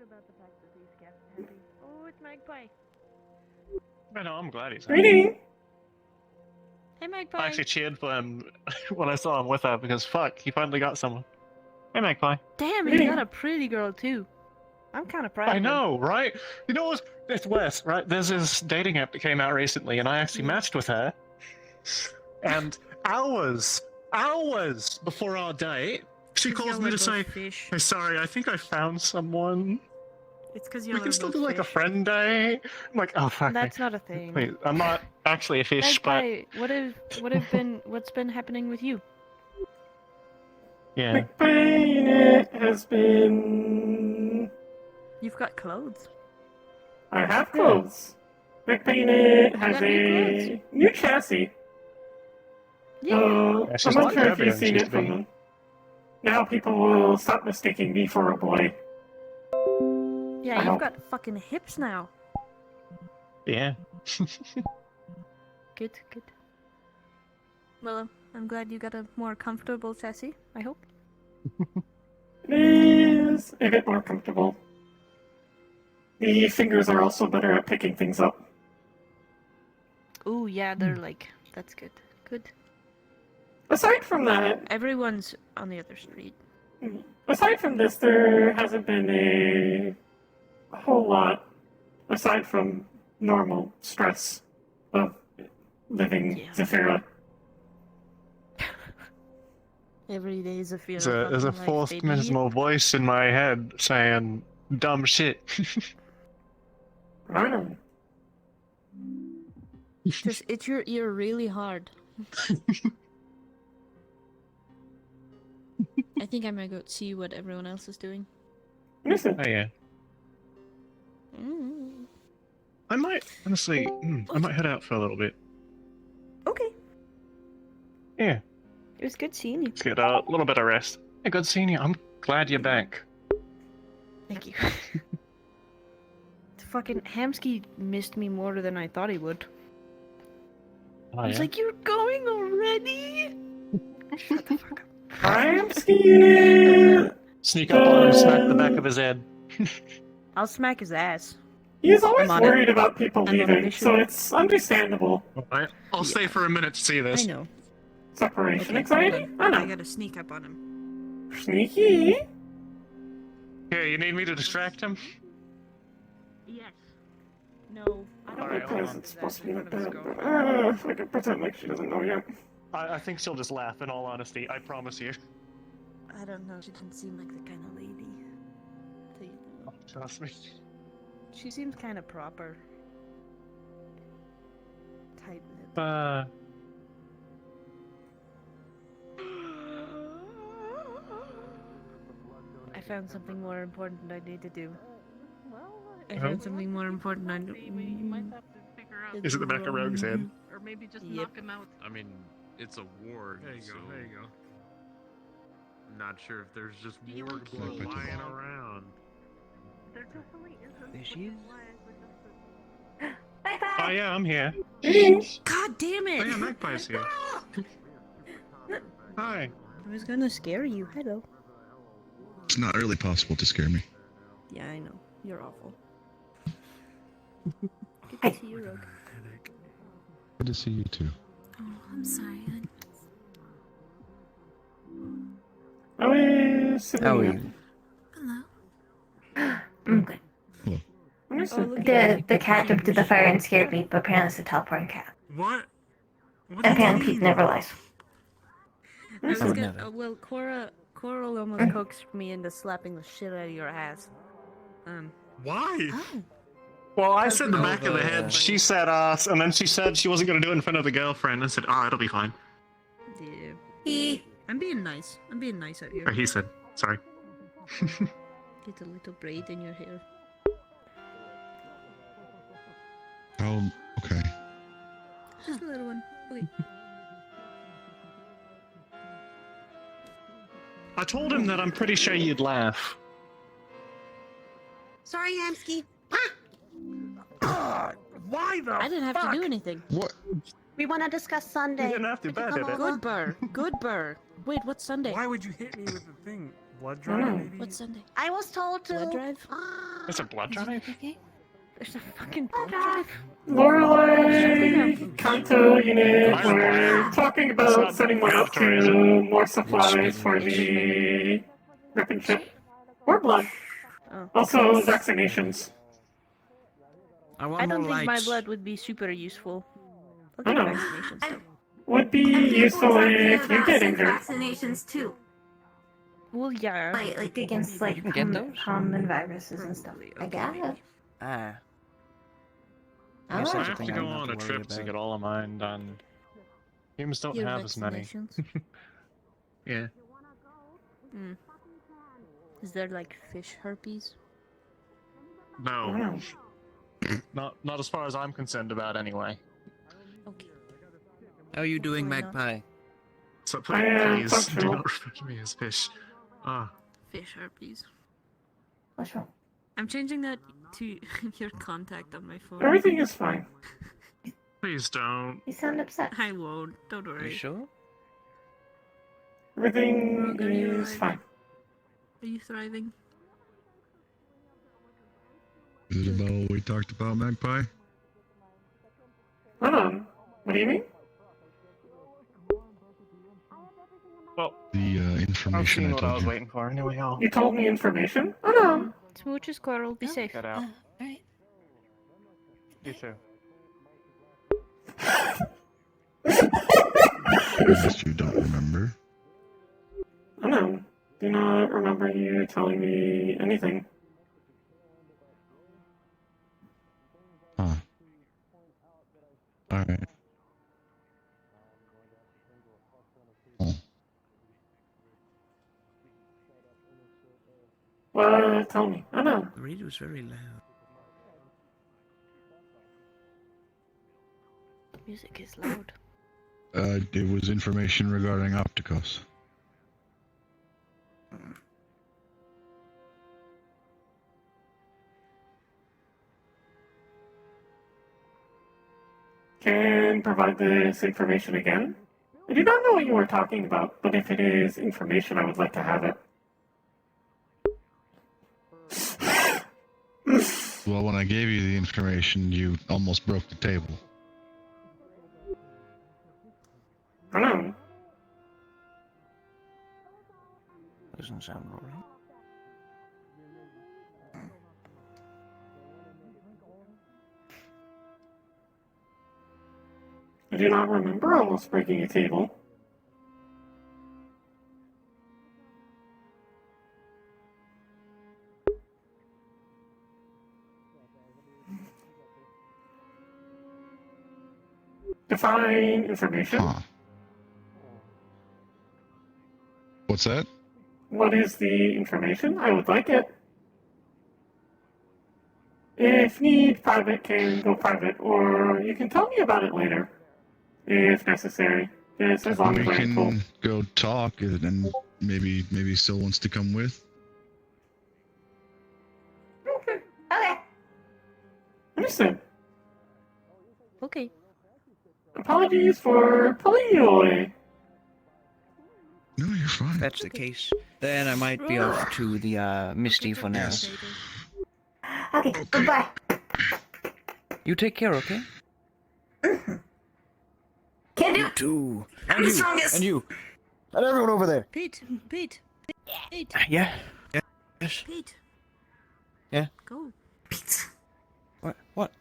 about the fact that he's happy. Oh, it's Magpie. I know, I'm glad he's happy. Greeting! Hey, Magpie. I actually cheered for him when I saw him with her because fuck, he finally got someone. Hey, Magpie. Damn, he got a pretty girl too. I'm kind of proud of I him. know, right? You know what? It's worse, right? There's this dating app that came out recently, and I actually matched with her. And hours before our date, she calls me to say, fish. "Hey, sorry, I think I found someone. It's because We can still do like a friend day." I'm like, oh fuck. That's not a thing. Wait, I'm not actually a fish, Magpie, what's been happening with you? but yeah. Magpie has been... You've got clothes. I have clothes. Magpie has got new a new chassis. Yeah. she's I'm a not lot sure if heavier you've than she seen used it to from be. them. Now people will stop mistaking me for a boy. Yeah, Ow. you've got fucking hips now. Yeah. Good. Well, I'm glad you got a more comfortable chassis, I hope. It is a bit more comfortable. The fingers are also better at picking things up. Ooh, yeah, they're like, that's good. Good. Aside from that, Everyone's on the other street. aside from this, there hasn't been a whole lot, aside from normal stress of living Yeah. Zephyra. Every day is a fear. There's a fourth dismal voice in my head saying dumb shit. I know. Just itch your ear really hard. I think I might go see what everyone else is doing. Listen, Oh yeah. I might honestly. I might head out for a little bit. Okay. Yeah. It was good seeing you. Let's get a little bit of rest. Hey, good seeing you. I'm glad you're back. Thank you. Fucking Hamsky missed me more than I thought he would. Oh, I was yeah? like, "You're going already?" Shut the fuck up. I'm skiing. Sneak up on him, smack the back of his head. I'll smack his ass. He's always I'm on it. worried about people I'm on a leaving, mission. so it's understandable. Alright, I'll stay for a minute to see I this. know. Separation Okay, anxiety? hold I on. I know. gotta sneak up on him. Sneaky. Okay, you need me to distract him? Yes. No. I don't Alright, know hold Because on. it's supposed to be like that, Let's go. but I can pretend like she doesn't know yet. I think she'll just laugh, in all honesty. I promise you. I don't know. She didn't seem like the kind of lady. Trust me. She seems kind of proper. Tight-lipped. I found something more important I need to do. I found something more important I need. Is it the back of Rogue's head? Or maybe just Yep. knock him out. I mean, it's a ward. There you so go, there you go. I'm not sure if there's just Do you ward want blood keys? lying around. There definitely isn't. There she is. Oh yeah, I'm here. God damn Oh it! yeah, Magpie's here. Hi. I was gonna scare you. Hello. It's not really possible to scare me. Yeah, I know. You're awful. Good to see you, Rogue. Good to see you too. Oh, I'm sorry. How is Sibling? Hello. I'm good. The cat jumped through the fire and scared me, but apparently it's a teleporting cat. What? What And do you apparently Pete mean? never lies. I was would gonna, never. well, Cora almost coaxed me into slapping the shit out of your ass. Why? Oh. Well, I said the No, back of the the- head, she said ass, and then she said she wasn't gonna do it in front of the girlfriend, and said, it'll be fine. Yeah. I'm being nice. I'm being nice out here. Or he said, sorry. Get a little braid in your hair. Oh, okay. Just a little one. Okay. I told him that I'm pretty sure you'd laugh. Sorry, Hamsky. God, why the I didn't have to do anything. What? We want to discuss You Sunday. didn't have to, Could you bad come did it? over? Good burr. Good burr. Wait, what's Sunday? Why would you hit me with the thing? Blood drive, maybe? What's Sunday? I was told to. Blood drive? It's a blood drive? There's a fucking blood drive. Lorelei, Kanto unit, Fire we're blood. talking That's about not sending one up tourism. to more supplies for the ripping ship. Or blood. Oh. Also, vaccinations. I don't think my blood would be super useful. I'll I get know. vaccinations though. Would be useful if you get injured. Vaccinations too. Well, yeah. Like against like can get those? common viruses and stuff. I got it. Ah. I Guess I that's have a to thing go I don't on a have to worry trip to about. get all of mine done. Humans don't Your have as many. vaccinations. Yeah. Mm. Is there like fish herpes? No. Not as far as I'm concerned about anyway. Okay. How are you doing, Hopefully not. Magpie? So I am please do functional. not refer to me as fish. Ah. Fish herpes. What's wrong? I'm changing that to your contact on my phone. Everything is fine. Please don't. You sound upset. I won't. Don't Are you worry. sure? Everything Rogue, are you is alright? fine. Are you thriving? Is it about what we talked about, Magpie? Hold on. What do you mean? Well, The I've information seen I what I told was you. waiting for. Anyway, I'll You told me information? Oh no. Smooches, Coral. Be safe. get out. Alright. You too. Unless you don't remember. Oh no. Do not remember you telling me anything. Huh. Alright. Oh. Well, tell me. Oh no. The radio's very loud. Music is loud. It was information regarding Opticos. Can provide this information again? I do not know what you were talking about, but if it is information, I would like to have it. Well, when I gave you the information, you almost broke the table. I don't know. Doesn't sound right. I do not remember almost breaking a table. Define information. Huh. What's that? What is the information? I would like it. If need, private can go private, or you can tell me about it later, if necessary. Yes, as long We as I'm cool. can go talk, and maybe he still wants to come with. Okay. Understood. Okay. Apologies for pulling you away. No, you're fine. If that's the case, then I might be off to the Misty for now. Yes. Okay. Goodbye. You take care, okay? Can do You it. too. I'm the strongest. And you. And everyone over there. Pete. Pete. Pete. Yeah. Yes. Pete. Yeah. Go. What? What?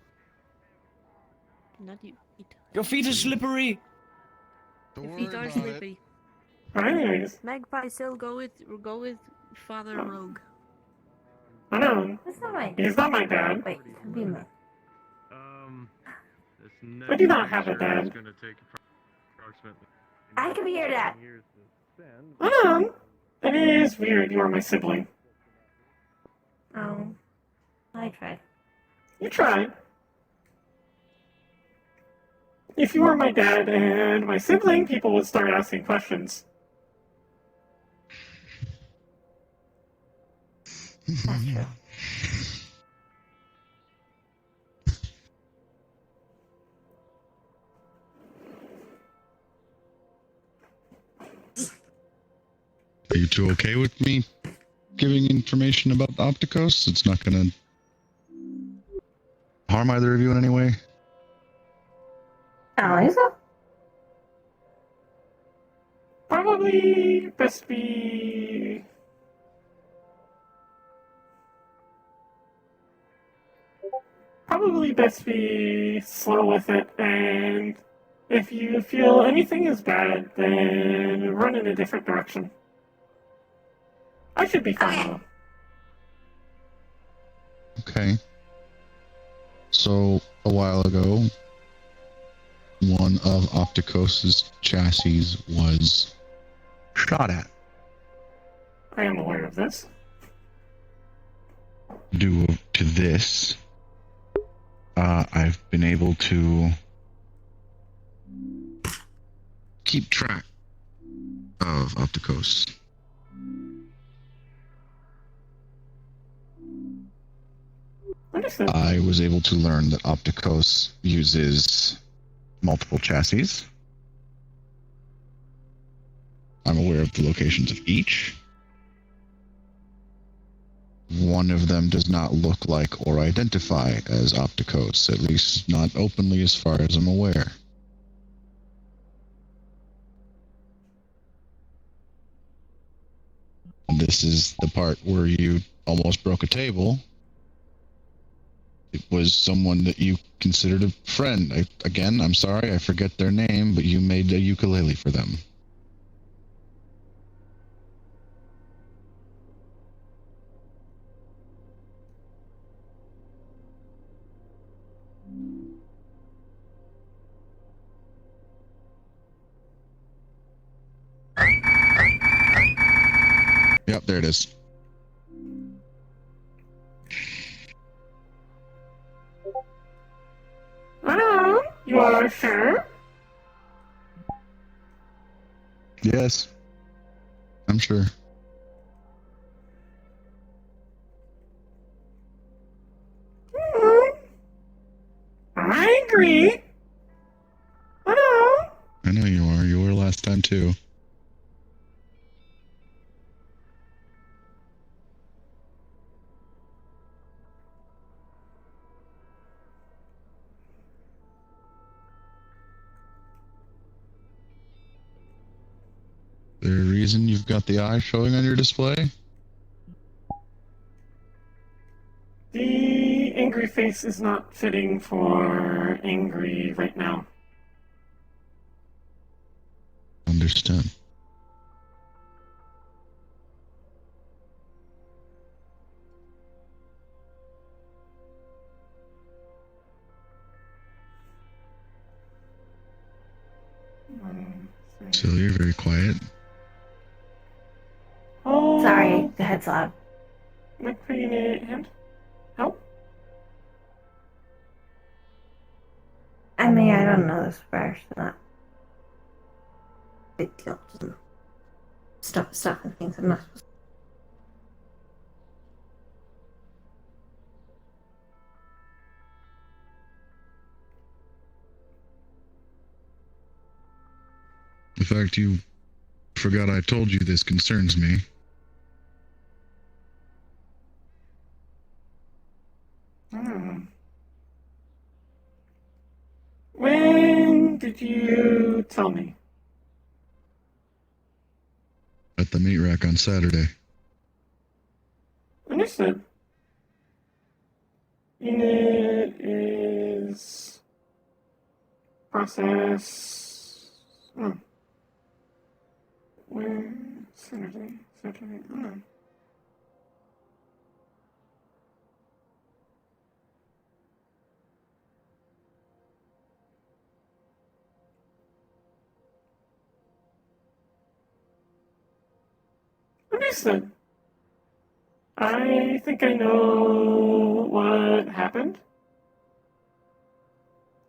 Not you. Pete. Your feet are slippery. Your feet are slippery. Anyways, Magpie, still go with Father Rogue. I know. That's not my. He's not my dad. Wait. Be my. This I do not have a next dad. is gonna take approximately I could be your dad. years to send. I know. It is weird. You are my sibling. Oh. I tried. You tried. If you were my dad and my sibling, people would start asking questions. That's true. Are you two okay with me giving information about Opticos? It's not gonna harm either of you in any way? I don't think so. Probably best be. Probably best be slow with it, and if you feel anything is bad, then run in a different direction. I should be fine Okay. though. Okay. So, a while ago, one of Opticos's chassis was shot at. I am aware of this. Due to this, I've been able to keep track of Opticos. Understood. I was able to learn that Opticos uses multiple chassis. I'm aware of the locations of each. One of them does not look like or identify as Opticos, at least not openly as far as I'm aware. And this is the part where you almost broke a table. It was someone that you considered a friend. I'm sorry, I forget their name, but you made a ukulele for them. Yep, there it is. Hello? You are sure? Yes. I'm sure. I agree. Hello? I know you are. You were last time too. Is there a reason you've got the eye showing on your display? The angry face is not fitting for angry right now. Understood. So you're very quiet. Oh, Sorry, the head's loud. Magpie in a hand? Help? I mean, I don't know this first. Not big deal. Just stuff and things I'm not supposed to. The fact you forgot I told you this concerns me. When did you tell me? At the meat rack on Saturday. Understood. Unit is process. Where Saturday? Understood. I think I know what happened.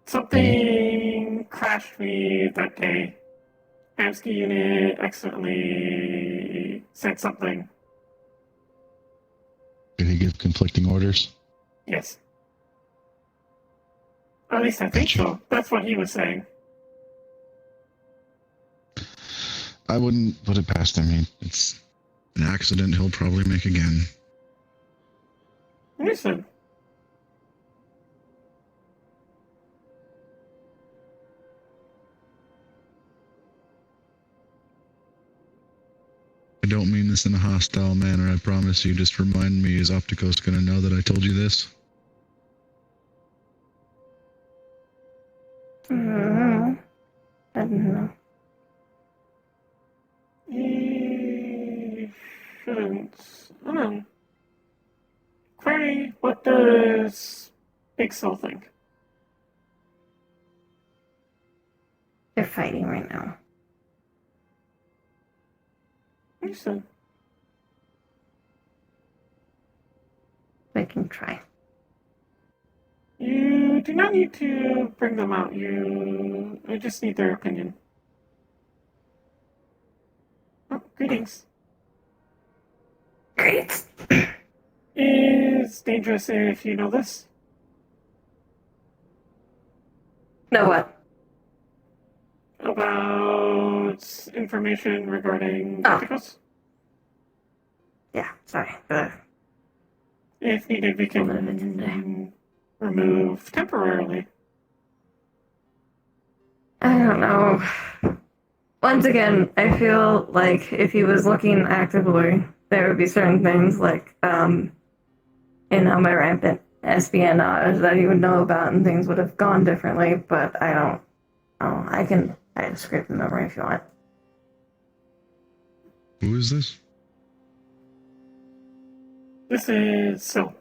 Something crashed me that day. AMSCII unit accidentally said something. Did he give conflicting orders? Yes. At least I think Gotcha. so. That's what he was saying. I wouldn't put it past him. It's an accident he'll probably make again. Understood. don't mean this in a hostile manner, I promise you. Just remind me, is Opticos gonna know that I told you this? I don't know. He shouldn't. I don't know. Query, what does Big Soul think? They're fighting right now. Understood. They can try. You do not need to bring them out. I just need their opinion. Oh, greetings. Great. Is dangerous if you know this. Know what? About information regarding Oh. articles. Yeah, sorry. If needed, we Little bit of it today. can remove temporarily. I don't know. Once again, I feel like if he was looking actively, there would be certain things like, my rampant espionage that he would know about and things would have gone differently, but I don't know. I can scrape the memory if you want. Who is this? This is so.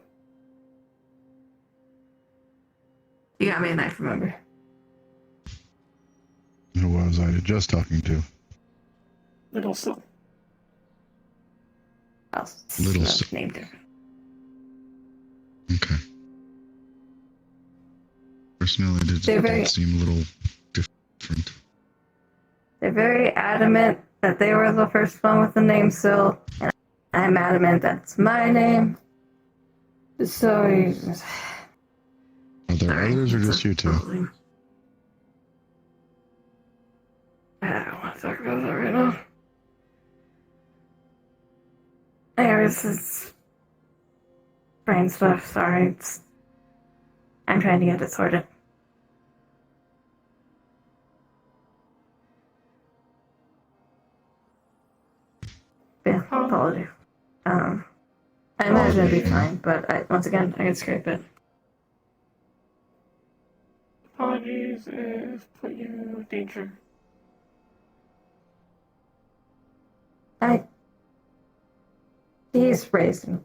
You got me a knife, remember? Who was I just talking to? Little so. Little name different. Okay. Personally, it did seem a little different. They're very adamant that they were the first one with the name Syl, and I'm adamant that's my name. So, Are there others or just you two? I don't want to talk about that right now. Anyways, it's brain stuff, sorry. I'm trying to get it sorted. Yeah, apologies. I imagine it'd be fine, but once again, I could scrape it. Apologies if put you in danger. He's raised in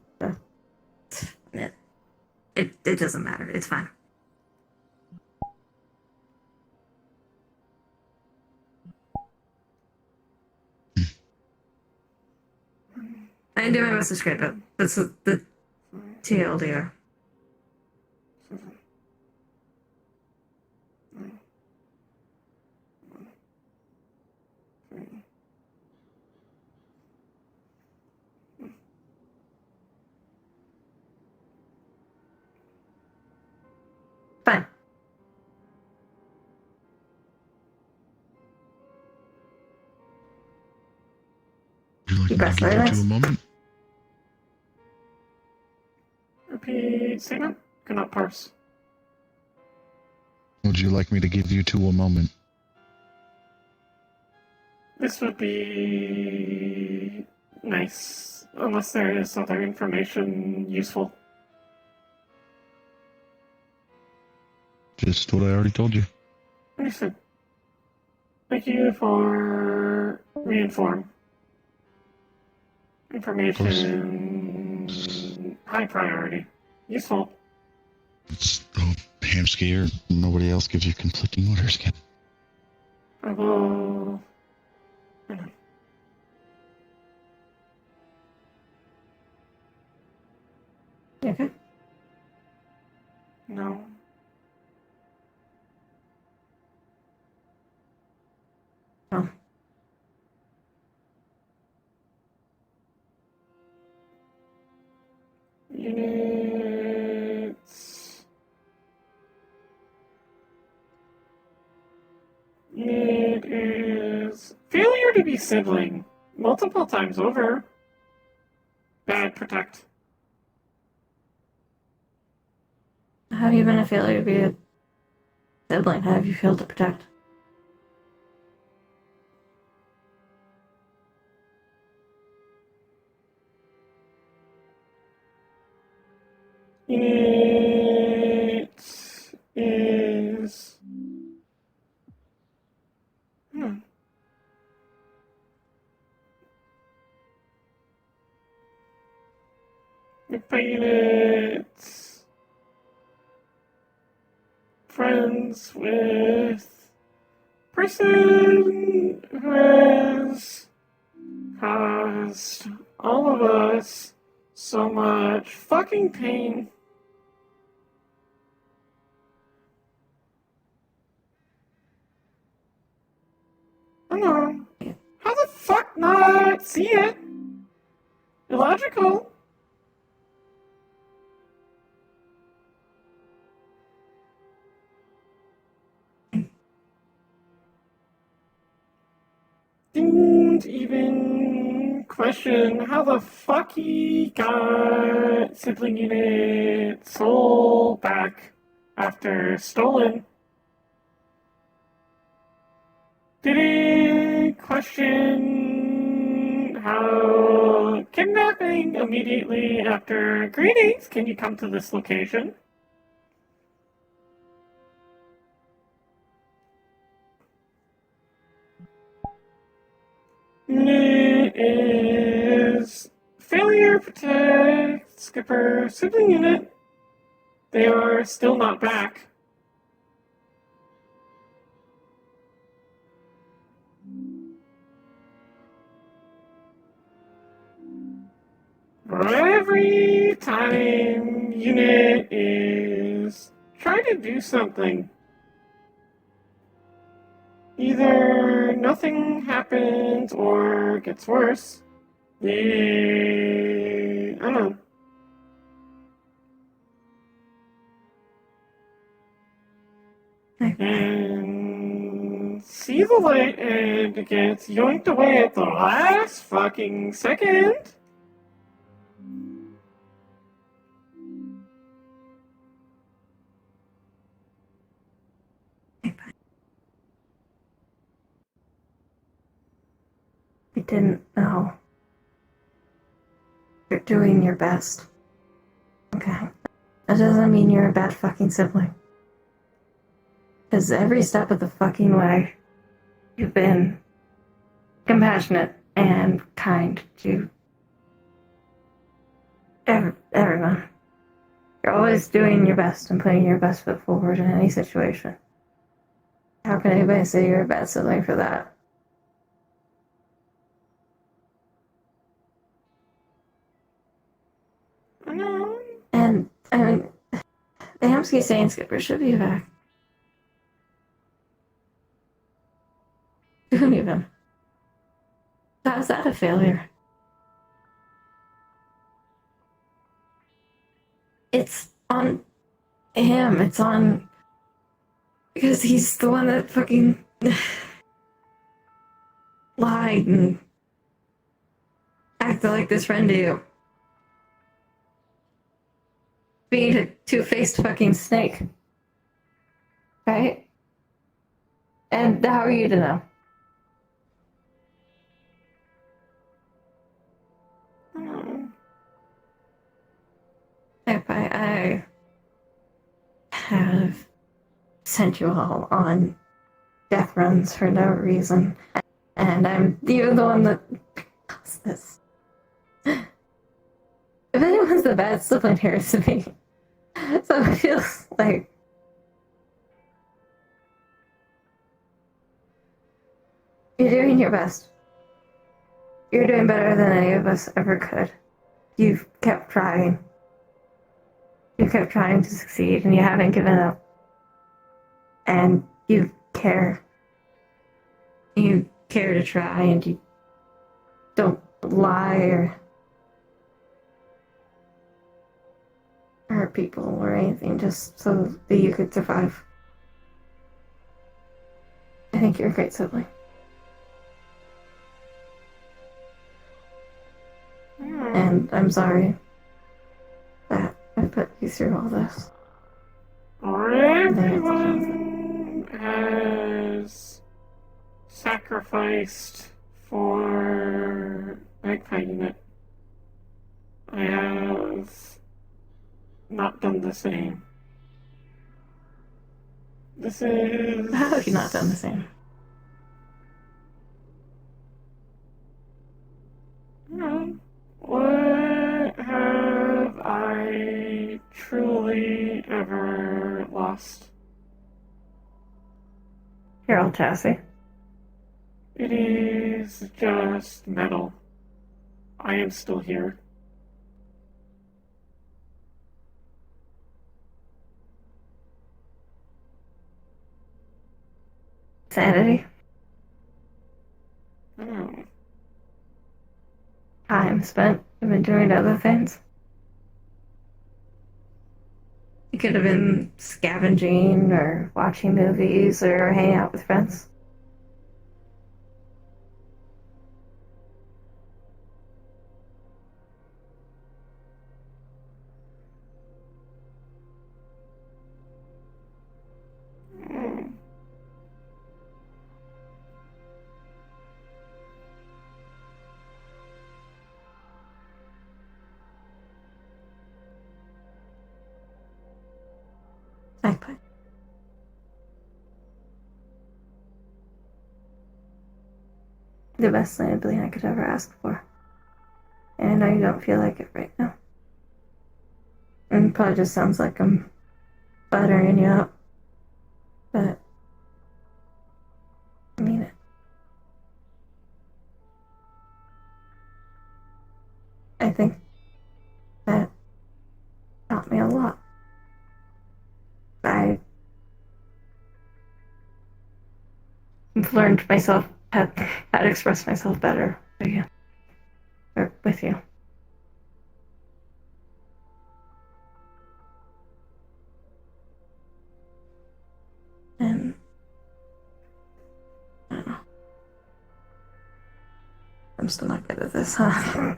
it doesn't matter. It's fine. I didn't do my best to scrape it. That's the TLDR. Fine. Would you like me to press give very you nice. two a moment? Repeat statement? Cannot parse. Would you like me to give you two a moment? This would be nice, unless there is other information useful. Just what I already told you. Understood. Thank you for reinform. Information high priority. Useful. It's Hamsky or nobody else gives you conflicting orders, Captain. I will. You okay? No. Oh. Units. It is failure to be sibling multiple times over. Bad protect. How have you been a failure to be a sibling? How have you failed to protect? unit is... Magpie units... Friends with... person who has caused all of us so much fucking pain. I know. How the fuck not see it? Illogical. Didn't even question how the fuck he got Sibling unit soul back after stolen. Didn't question how kidnapping immediately after greetings. Can you come to this location? Unit is failure protect skipper sibling unit. They are still not back. Every time unit is trying to do something, either nothing happens or gets worse. I don't know. And see the light and it gets yoinked away at the last fucking second. You didn't know. You're doing your best. Okay. That doesn't mean you're a bad fucking sibling. Because every step of the fucking way, you've been compassionate and kind to everyone. You're always doing your best and putting your best foot forward in any situation. How can anybody say you're a bad sibling for that? And, I mean, the Hamsky saying skipper should be back. Who knew them? How's that a failure? It's on him. It's on... Because he's the one that fucking... lied and acted like this friend to you. Being a two-faced fucking snake. Right? And how are you to know? If I have sent you all on death runs for no reason, and you're the one that caused this. If anyone's the bad sibling here, it's me. So it feels like you're doing your best. You're doing better than any of us ever could. You've kept trying. You kept trying to succeed, and you haven't given up. And you care. You care to try, and you don't lie or hurt people or anything just so that you could survive. I think you're a great sibling. And I'm sorry that I put you through all this. Everyone has sacrificed for Magpie unit. I have not done the same. This is... How have you not done the same? What have I truly ever lost? Your old chassis. It is just metal. I am still here. Sanity. Oh. Time spent been doing other things. You could have been scavenging or watching movies or hanging out with friends. Magpie. The best enabling I could ever ask for. And I know you don't feel like it right now. And it probably just sounds like I'm buttering you up. But I mean it. I think that taught me a lot. I've learned myself how to express myself better with you. Or with you. And I don't know. I'm still not good at this, huh?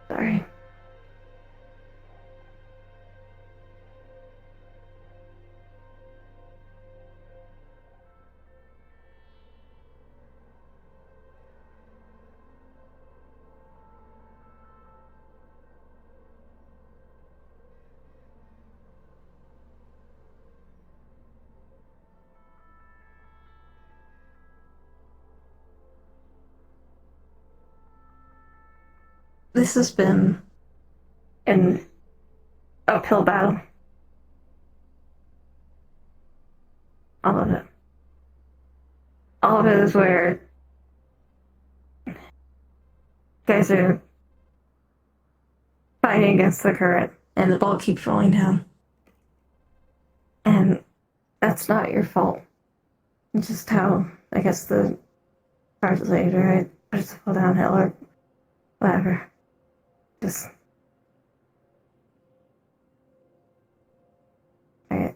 Sorry. This has been an uphill battle. All of it. All of it is where you guys are fighting against the current and the ball keeps rolling down. And that's not your fault. It's just how, I guess, the cards laid, right? Just fall downhill or whatever. Just. I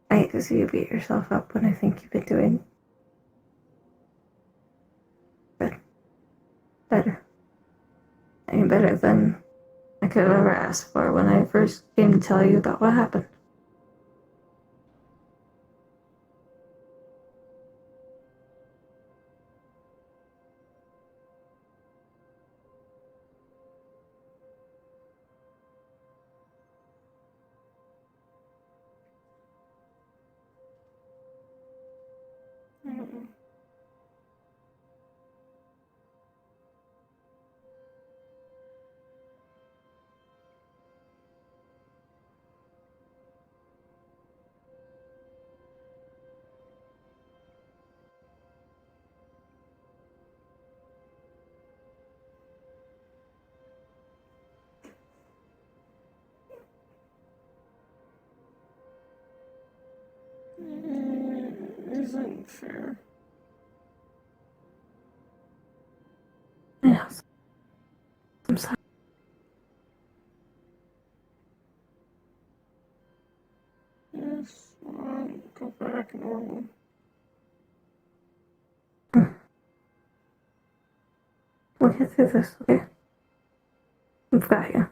hate to see you beat yourself up when I think you've been doing good. Better. I mean, better than I could have ever asked for when I first came to tell you about what happened. Isn't fair. Yes. I'm sorry. Yes, go back normal. We'll get through this, okay? I've got you.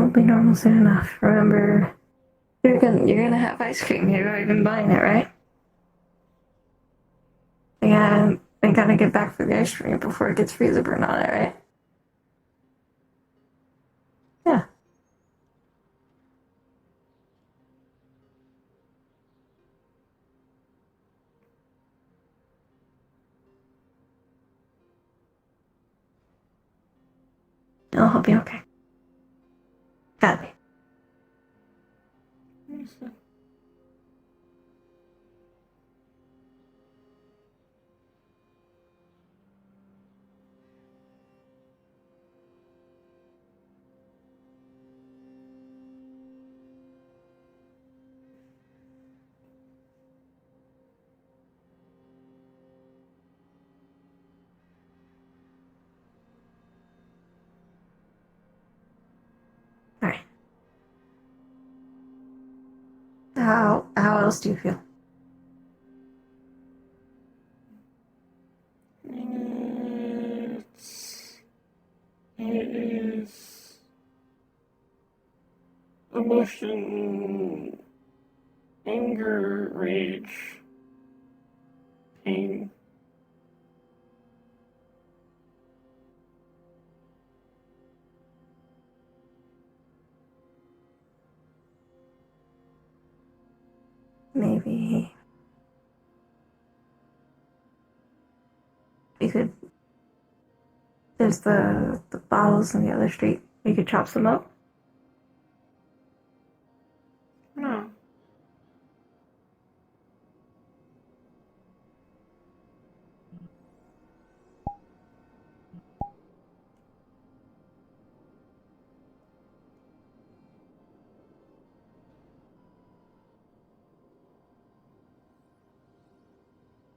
will be normal soon enough. Remember, you're gonna have ice cream. You're already been buying it, right? Yeah, I gotta get back for the ice cream before it gets freezer burn on it, right? Yeah. I'll be okay. Gotta be. Alright. How else do you feel? It is emotion, anger, rage, pain. Maybe we could. There's the bottles in the other street. We could chop some up. No.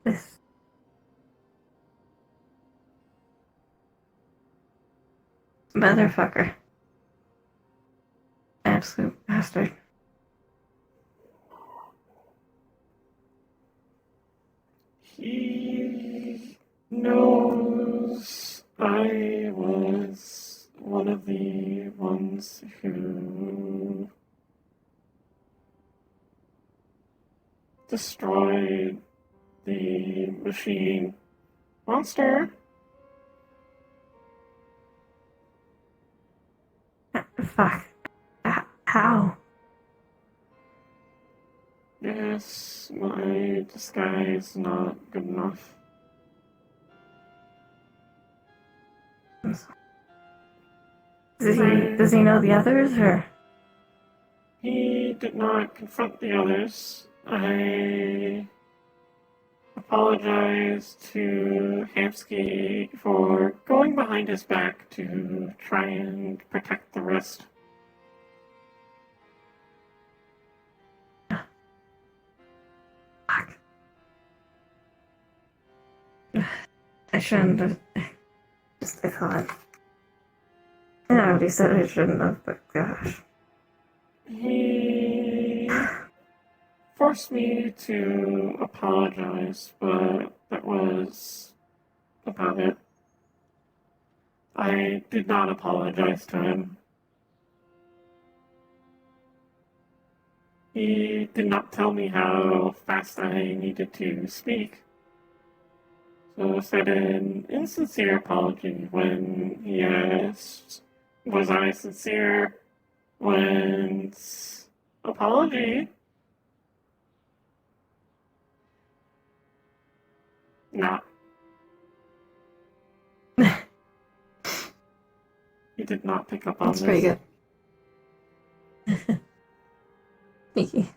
This motherfucker. Absolute bastard. He knows I was one of the ones who destroyed the machine monster. Fuck. How? Yes, my disguise not good enough. Does he know the others, or? He did not confront the others. I apologize to Hamsky for going behind his back to try and protect the rest. Fuck. I shouldn't have. I thought. I already said I shouldn't have, but gosh. He forced me to apologize, but that was about it. I did not apologize to him. He did not tell me how fast I needed to speak. So I said an insincere apology when he asked, was I sincere? When apology? Not. He did not pick up on That's this. pretty good. Sneaky.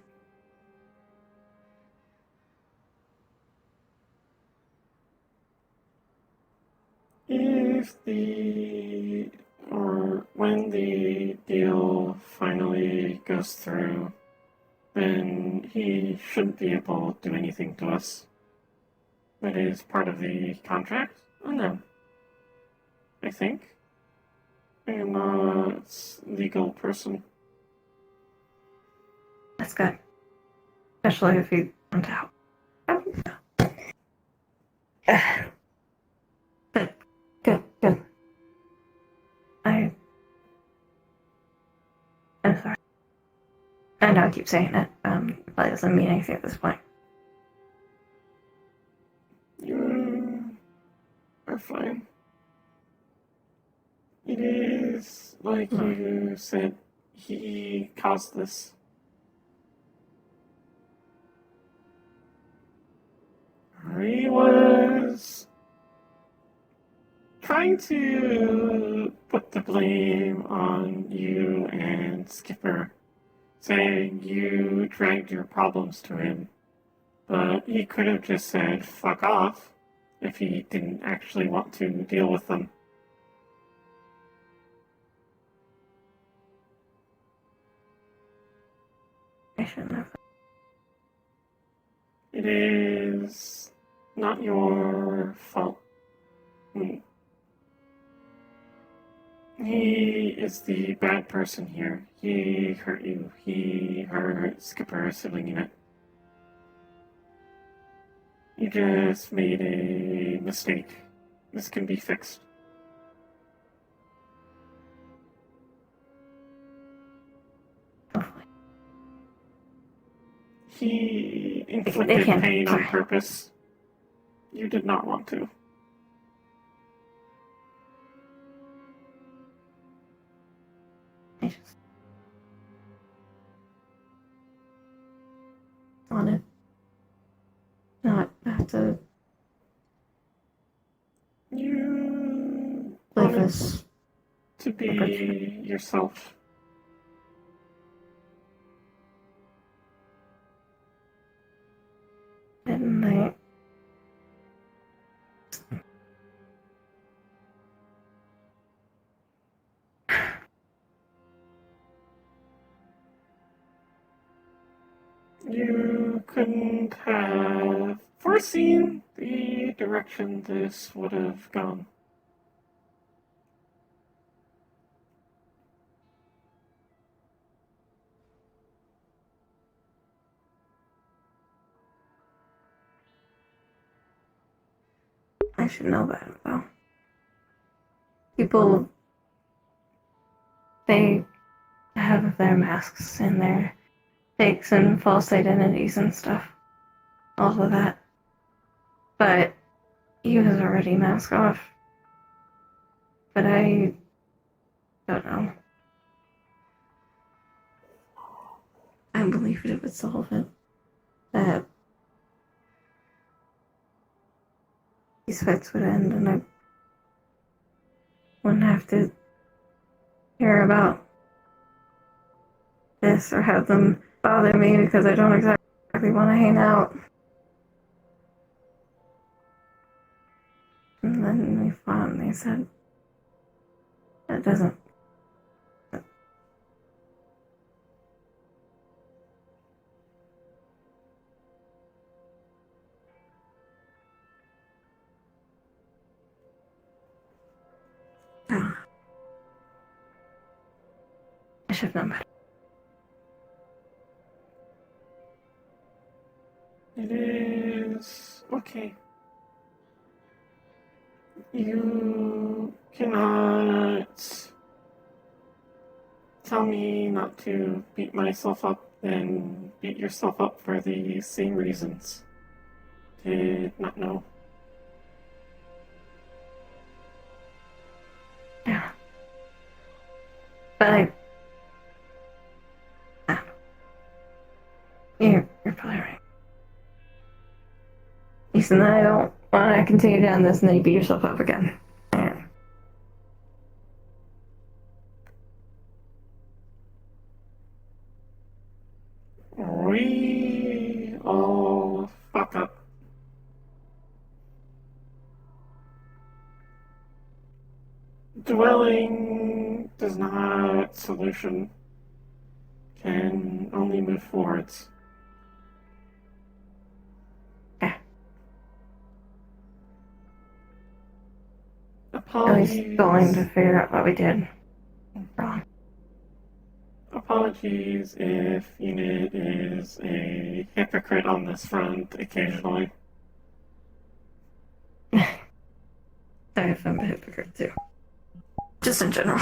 If when the deal finally goes through, then he shouldn't be able to do anything to us. That is part of the contract. Oh no. I think. I am a legal person. That's good. Especially if you want out. Good. I I know I keep saying it, but it doesn't mean anything at this point. You are fine. It is like you said, he caused this. He was trying to put the blame on you and Skipper, saying you dragged your problems to him. But he could have just said fuck off if he didn't actually want to deal with them. I shouldn't have. It is not your fault. He is the bad person here. He hurt you. He hurt Skipper, Sibling in it. You just made a mistake. This can be fixed. He inflicted can't. pain on Sorry. purpose. You did not want to. I just wanted not have to You live wanted this. to be yourself. Didn't I? You couldn't have foreseen the direction this would have gone. I should know better, though. People, they have their masks and their fakes and false identities and stuff. All of that. But he was already masked off. But I don't know. I believed it would solve it. That these fights would end and I wouldn't have to hear about this or have them bother me because I don't exactly want to hang out. And then we fought and they said, that doesn't. Oh. I should have known better. It is okay. You cannot tell me not to beat myself up and beat yourself up for the same reasons. Did not know. Yeah. But you're probably right. Ethan, I don't want to continue down this and then you beat yourself up again. Yeah. We all fuck up. Dwelling does not solution. Can only move forwards. Yeah. At Apologies. least going to figure out what we did wrong. Apologies if Unit is a hypocrite on this front occasionally. Sorry if I'm a hypocrite too. Just in general.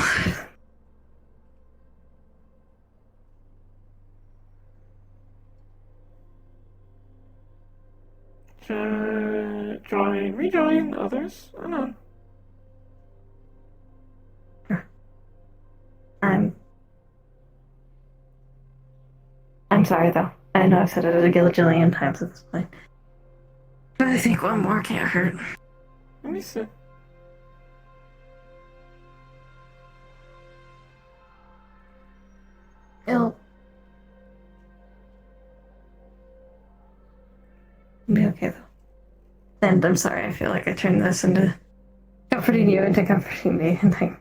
to rejoin others. I don't know. I'm sorry though. I know I've said it a gajillion times at this point. But I think one more can't hurt. Let me see. It'll be okay though. And I'm sorry, I feel like I turned this into comforting you into comforting me, and I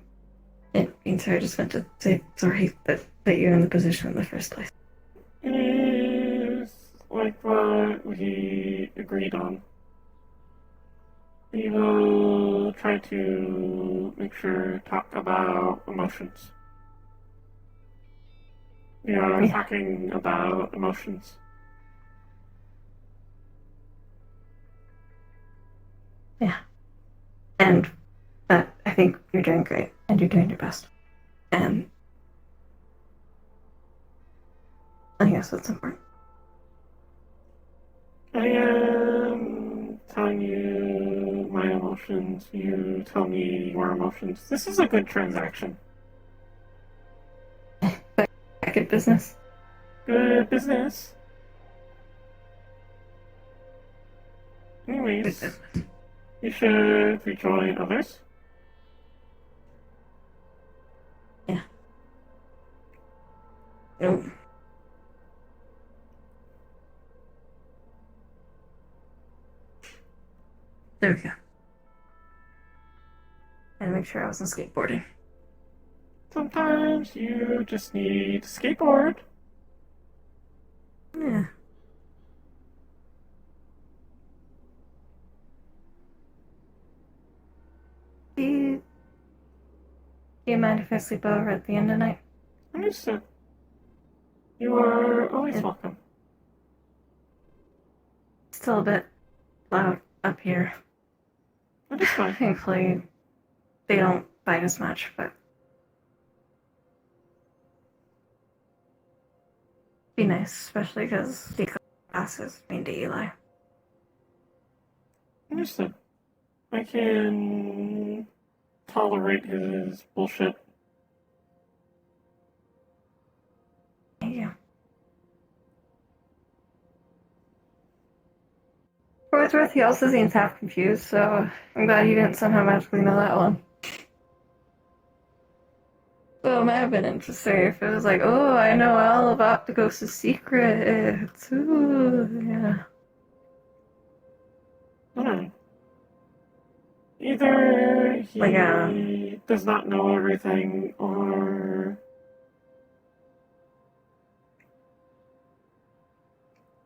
didn't mean to. I just meant to say sorry that you're in the position in the first place. It is like what we agreed on. We will try to make sure talk about emotions. We are talking about emotions. Yeah. And that I think you're doing great and you're doing your best. And I guess that's important. I am telling you my emotions. You tell me your emotions. This is a good transaction. Good business. Good business. Anyways, Good business. you should rejoin others. Yeah. Nope. There we go. And make sure I wasn't skateboarding. Sometimes you just need to skateboard. Yeah. Do you mind if I sleep over at the end of the night? Understood. You are always welcome. Still a bit loud up here. That is fine. Thankfully, they don't bite as much, but be nice, especially because the class is mean to Eli. Understood. I can tolerate his bullshit. Thank you. For what it's worth, he also seems half confused, so I'm glad he didn't somehow magically know that one. Well, it might have been interesting if it was like, oh, I know all of Opticos' secrets. Ooh, yeah. Either he does not know everything, or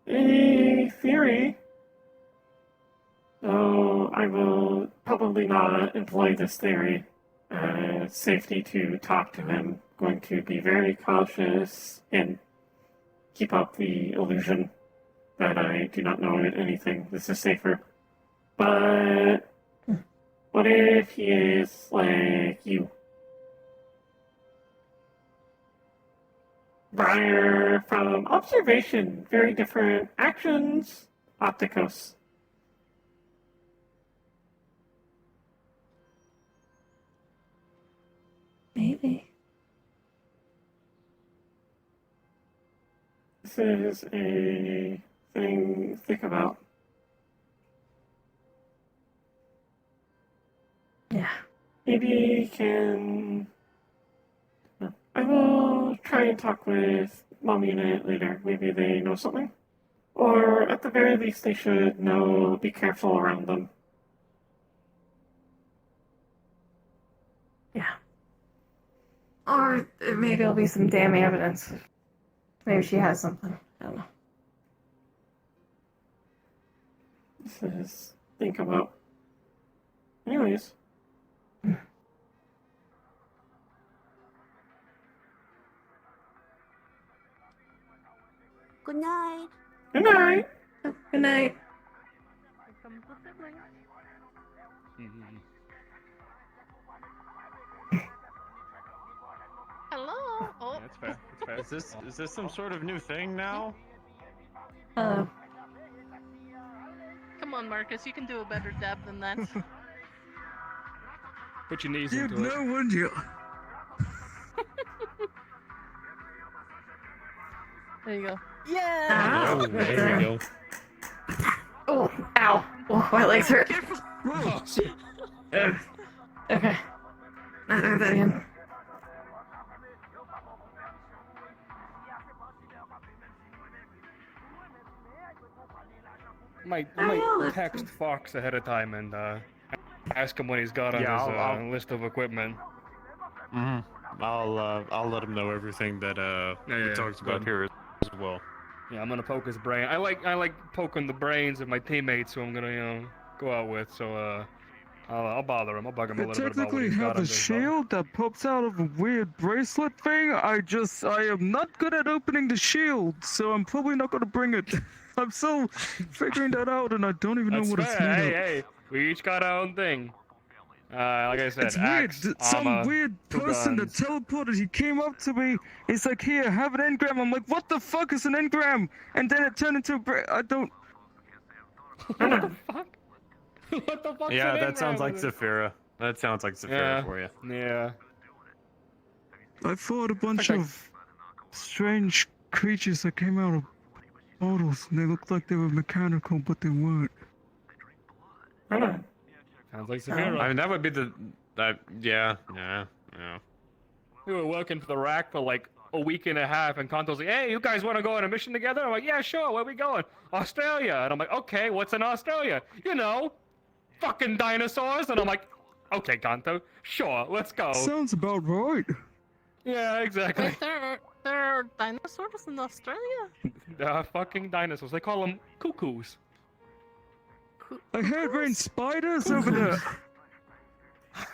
a theory. Though I will probably not employ this theory. Safety to talk to him. Going to be very cautious and keep up the illusion that I do not know anything. This is safer. But what if he is like you? Briar, from observation, very different actions. Opticos. Maybe. This is a thing to think about. Yeah. Maybe can... I will try and talk with Mom Unit later. Maybe they know something. Or at the very least they should know, be careful around them. Yeah. Or maybe it'll be some damning evidence. Maybe she has something. I don't know. This is think about. Anyways. Good night. Good night. Good night. Here comes the sibling. Hello. Oh. That's fair. That's fair. Is this some sort of new thing now? Hello. Come Come on, Marcus, you can do a better dab than that. Put your knees You'd into it. know, wouldn't you? There you go. Yeah! Oh, there we go. Oh, ow. Oh, my legs hurt. Oh, Okay. Not do that again. might Oh, text Fox ahead of time and ask him what he's got on his I'll- list of equipment. I'll let him know everything that Yeah, he talks about good. here as well. Yeah, I'm gonna poke his brain. I like poking the brains of my teammates who I'm gonna go out with. So I'll bother him. I'll bug him a I little bit about what technically he's got have on a his shield that pops out of a weird bracelet thing. I am not good at opening the shield, so I'm probably not gonna bring it. I'm still figuring that out, and I don't even That's know what fair. it's made Hey, of. hey, we each got our own thing. Like I said, It's weird. axe, Some armor, weird two person that guns. teleported. He came up to me. He's like, "Here, have an engram." I'm like, "What the fuck is an engram?" And then it turned into I don't. What the fuck? What the fuck? Yeah, that sounds like Zafira. That sounds like Zafira Yeah. for you. Yeah. I fought a bunch Okay. of strange creatures that came out of bottles, and they looked like they were mechanical, but they weren't. Sounds like Zafira. I mean, that would be the. Yeah. We were working for the rack for like a week and a half, and Kanto's like, "Hey, you guys want to go on a mission together?" I'm like, "Yeah, sure. Where we going?" "Australia." And I'm like, "Okay, what's in Australia?" "You know, fucking dinosaurs." And I'm like, "Okay, Kanto, sure, let's go." Sounds about right. Yeah, exactly. Wait, there are dinosaurs in Australia? Fucking dinosaurs. They call them cuckoos. I heard rain spiders over there.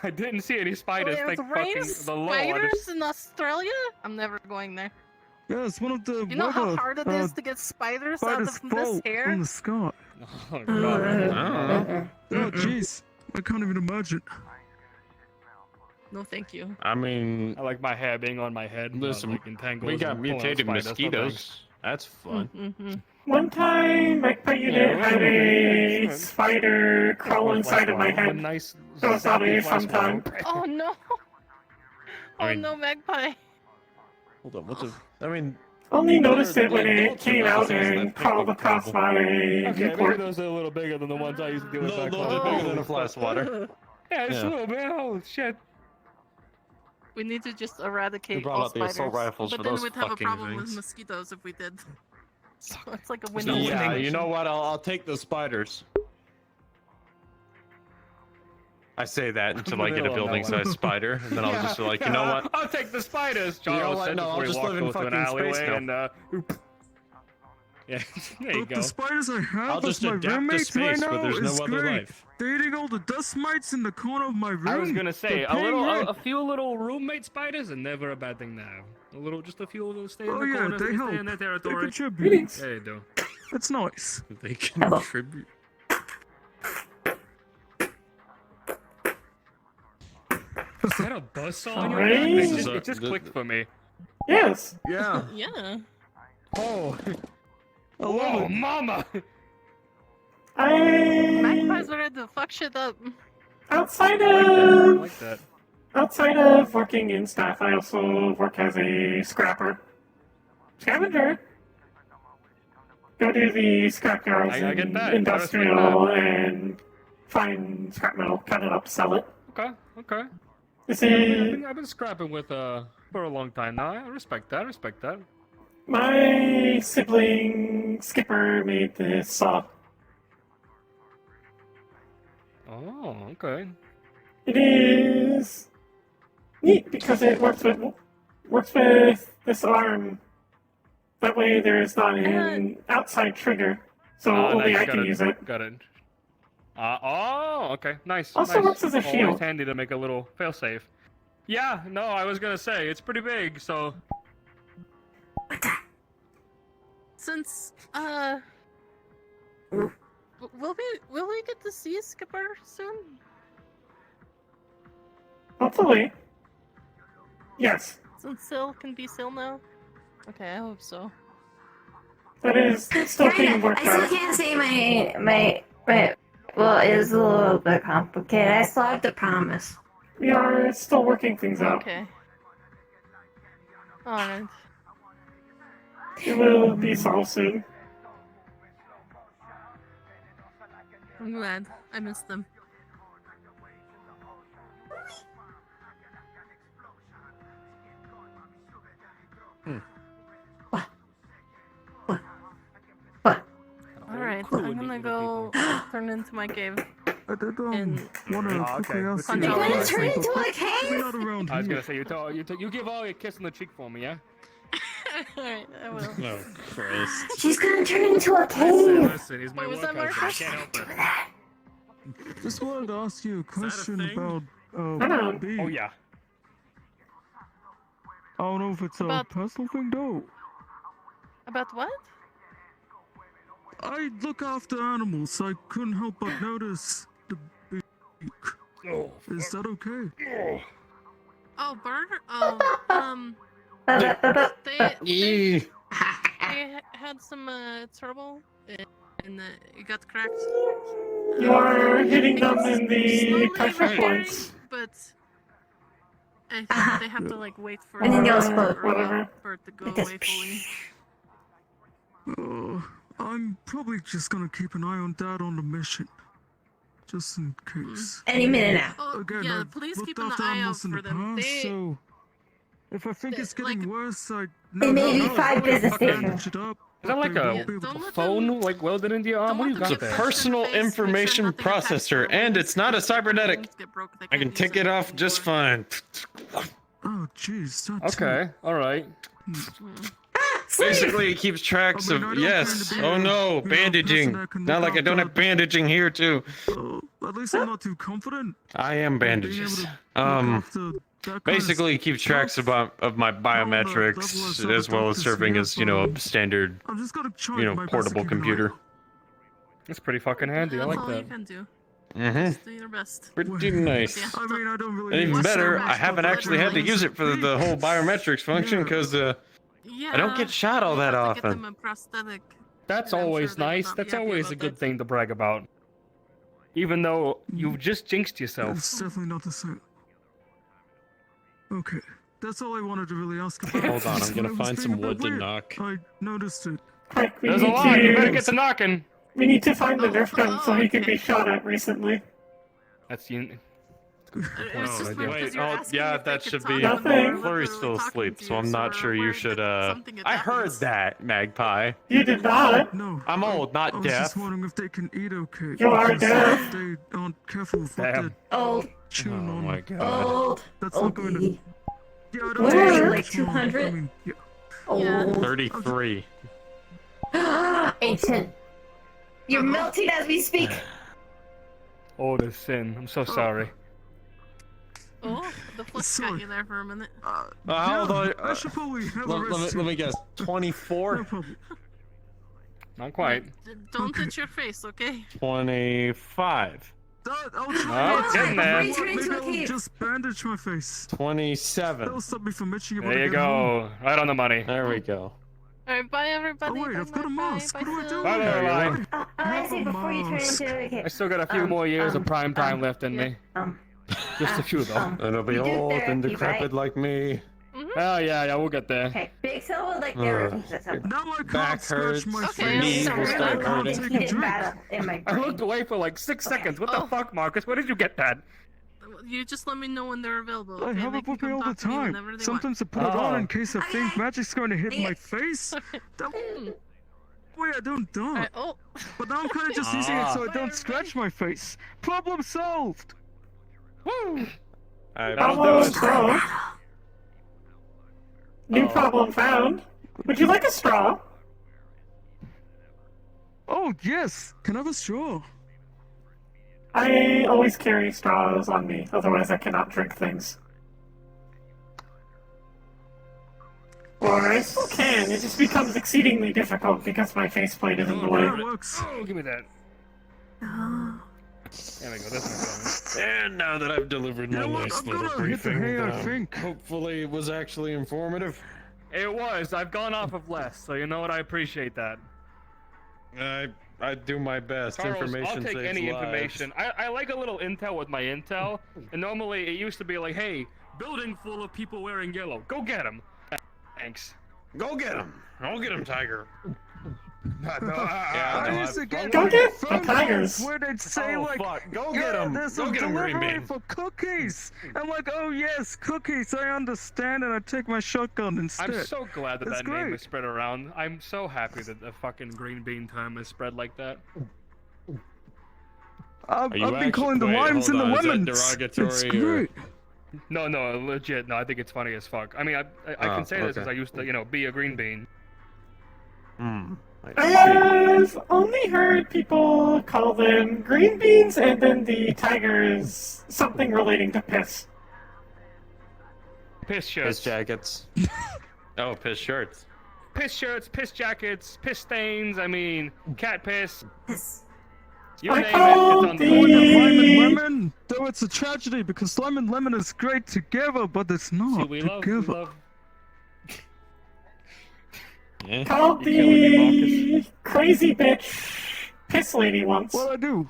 I didn't see any spiders. There's Thank rain fucking the Lord. spiders in Australia? I'm never going there. Yeah, it's one of the You know how weather, hard it is to get spiders out spiders of this fall hair? from the sky. Oh, God. Oh, jeez. I can't even imagine. No, thank you. I mean, I like my hair being on my head. not, listen, like, entangled we and got pulling out mutated spiders. No mosquitoes. thanks. That's fun. Mm-hmm. One time, Magpie unit had a spider crawl inside of my A head. nice, That was not a zappy fun flash time. one. Oh no! I Oh mean- no, Magpie! Hold on, what the? I mean, Only noticed it when Like, it don't came do out that. and That's crawled pretty across cool. my Okay, maybe viewport. those are a little bigger than the ones I used to deal with back no, home. they're bigger than a fly swatter. Yeah, it's Yeah. a little bit. Oh shit. We need to just eradicate We brought all out the spiders. assault rifles but for then those we'd have a fucking problem with things. mosquitoes if we did. So it's like a no win-win. Yeah, winning. you know what? I'll take the spiders. I say that until I get a Middle of building-sized nowhere. spider, and then I'll just be like, you know what? I'll take the spiders. You know Charles what? said No, before I'll he just walked live in into an fucking space alleyway now. and yeah, there you Look, go. the spiders I have I'll as just my adapt to roommates space right where now there's no is other great. life. They're eating all the dust mites in the corner of my room. I was gonna say They're a little, paying rent. a few little roommate spiders are never a bad thing to have. Just a few little stay in Oh, the yeah, corners, they they help. stay in their They territory. contribute. Yeah, they do. It's nice. They Hello. contribute. Is that a buzzsaw on your Right? back? This is It just a- clicked for me. Yes. Yeah. Yeah. Oh, I love whoa, it. mama! Magpie's I ready to fuck shit up. outside I of like that. outside of working in staff, I also work as a scrapper, scavenger. Go to the scrapyards I get and that. I respect industrial and find scrap metal, cut it up, sell it. Okay, okay. You see, I've been scrapping with for a long time now. I respect that. I respect that. my sibling Skipper made this saw. Oh, okay. It is neat because it works with this arm. That way, there is not an outside trigger, so only nice. I can use it. Got it. Oh, okay. Nice. Also nice. works as a Always shield. handy to make a little failsafe. Yeah, no, I was gonna say it's pretty big, so Since will we get to see Skipper soon? Hopefully, yes. Since Sil can be Sil now. Okay, I hope so. That is still being Kinda. worked I still out. can't say my Right. Well, it's a little bit complicated. I still have to promise. We are still working things out. Okay. Alright. It will be solved soon. I'm glad. I missed them. What? Alright, I'm gonna go turn into my cave. I did And want to Oh, quickly okay. ask You're you. gonna turn into a We're cave? not around I was here. gonna say you give all a kiss on the cheek for me, yeah? Alright, I will. Oh, Christ. She's gonna turn into a Listen, cave. listen, he's my Wait, was work that husband. I Marcus? can't help it. Just wanted to ask you a question thing? about Hello. B. Oh yeah. I don't know if it's a About- personal thing though. About what? I look after animals, so I couldn't help but notice the beak. Oh, Is that okay? Oh, bird? Oh, they had some trouble and it got cracked. You are hitting them It's in the slowly pressure repairing, points. but I think they have to like wait for And then you'll the explode. Whatever. bird to go It does away fully. I'm probably just gonna keep an eye on Dad on the mission. Just in case. Any minute now. Oh, Again, yeah, I've please looked keep an after eye out animals in for the them. past, They, so if I think they- it's getting like- worse, I It may be no, 5 no, business fucking- days. bandage it up. Is that like but they a won't be able don't to- let phone them, like welded into your arm? don't What do you let got them It's a get there? punched in the personal face, make sure information nothing attacks processor, their and wounds, it's not a because if their cybernetic. bones get broke, they I can can't take use it off just anymore. fine. Oh, jeez. That's Okay, all right. Basically, it keeps tracks I mean, of I don't yes. claim to be Oh a, no, person bandaging. that can Not look like I don't after- have bandaging here too. At least I'm not too confident. I am Being able bandages. to look after that kind of Basically, it keeps tracks stuff. of my biometrics as well as serving as a standard I'm just gonna try my best to portable keep an eye computer. out. That's pretty fucking handy. I That's like all you that. can do. Mm-hmm. Just do your best. Pretty nice. Yeah. I mean, I don't really. And even need better, so I much, haven't but actually had to everyone's use it for the whole biometrics function Yeah. because Yeah, I don't get shot all we that have to get often. them a prosthetic. That's and I'm sure always they would nice. not be That's happy always about a good that. thing to brag about. Even though you've just jinxed yourself. It's definitely not the same. Okay, that's all I wanted to really ask about. Hold on, I'm Just gonna when it was find being some a bit wood to weird, knock. I noticed it. Quick, we There's a need lot. You better to. get to knocking. We need to find the Nerf gun so he can okay. be shot at recently. That's you. It was just idea. weird Wait, 'cause you're oh, asking yeah, if they that could should talk be. when Nothing. they're literally Flurry's still talking asleep, to so I'm you, not we're sure you worried should. that something had I heard happened. that, Magpie. You did not. No. I'm old, not I was deaf. just wondering if they can eat okay. You are because deaf. If they aren't careful with what Damn. they're Old. chewing Oh on. my god. Old. That's not going to. OD. Yeah, I don't What think are it's you, much like more. 200? I mean, yeah. Old. 33. Ancient. You're melting as we speak. Oh, the sin. I'm so sorry. Oh, the flip got Sorry. you there for a minute. How old I should probably have a let rest. me guess. No 24? problem. Not quite. Don't touch your face, okay? 25. I'll Oh, try it's in there. Turn Maybe into a I'll cave. just bandage my face. 27. That'll stop me from itching it when There I you get home. go. Right on the money. There we go. Alright, bye everybody. Oh wait, Bye, I've got a bye, mask. bye, What do I Sil. do? Bye, bye, bye. I say before you turn Mask. into a cave. I still got a few more years of prime time left in me. Um, Just a few though. And it'll be You do old and therapy, decrepit right? like me. Oh yeah, we'll get there. okay, Big Sil would like therapy. Now I can't Back scratch hurts, my Okay, face. knees Some will really start hurting. complicated battle in my I brain. looked away for like 6 seconds. What the Oh. fuck, Marcus? Where did you get that? You just let me know when they're available. I Okay? have They it can with me come all the talk to me time. whenever they Sometimes I put it on Oh. in case I think magic's going to hit my face. That want. way I don't die. Alright, oh, But now I'm kind of just using it so I don't scratch my face. Problem solved. Woo! I Problem solved. New problem found. Would you like a straw? Oh yes. Can I have a straw? I always carry straws on me, otherwise I cannot drink things. Or I still can, it just becomes exceedingly difficult because my faceplate is in the way. That works. Oh, give me that. There we go. That's my And now that I've delivered my You know what? nice I'm little gonna hit the briefing, hay, I think. hopefully it was actually informative. It was. I've gone off of less, so you know what? I appreciate that. I do my best. Charles, Information I'll take saves any lives. information. I like a little intel with my intel, and normally it used to be like, hey, building full of people wearing yellow. Go get them. Thanks. Go get him. Go get him, Tiger. I used to get Go get the phone tigers. calls where they'd say Oh, like, fuck. Go yeah, get him. there's Go a get him, Green delivery Bean. for cookies. I'm like, oh yes, cookies. I understand, and I take my shotgun instead. I'm so glad that That's that name great. is spread around. I'm so happy that the fucking green bean term is spread like that. I've been calling the limes and the lemons. It's great. No, legit. No, I think it's funny as fuck. I mean, I can say this okay. because I used to, you know, be a green bean. I've only heard people call them green beans and then the tigers something relating to piss. Piss shirts. Piss jackets. Oh, piss shirts. Piss shirts, piss jackets, piss stains. I mean, cat piss. Piss. You I name it, called it's on the the- board. Lime and lemon, though it's a tragedy because lime and lemon is great together, but it's See, not we together. love. Yeah. Called You're killing me, the crazy bitch piss lady once. What I do?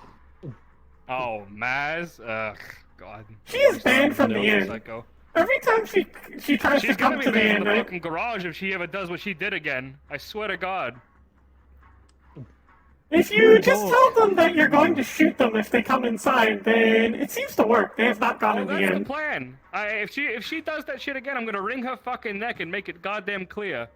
Oh, Maz. Ugh, God. She is banned from the No, inn. psycho. Every time she tries She's to come gonna be to the banned inn, from the right? fucking garage if she ever does what she did again. I swear to God. If you just tell them that you're going to shoot them if they come inside, then it seems to work. They have not gone Oh, in the that's the inn. plan. If she does that shit again, I'm gonna wring her fucking neck and make it goddamn clear.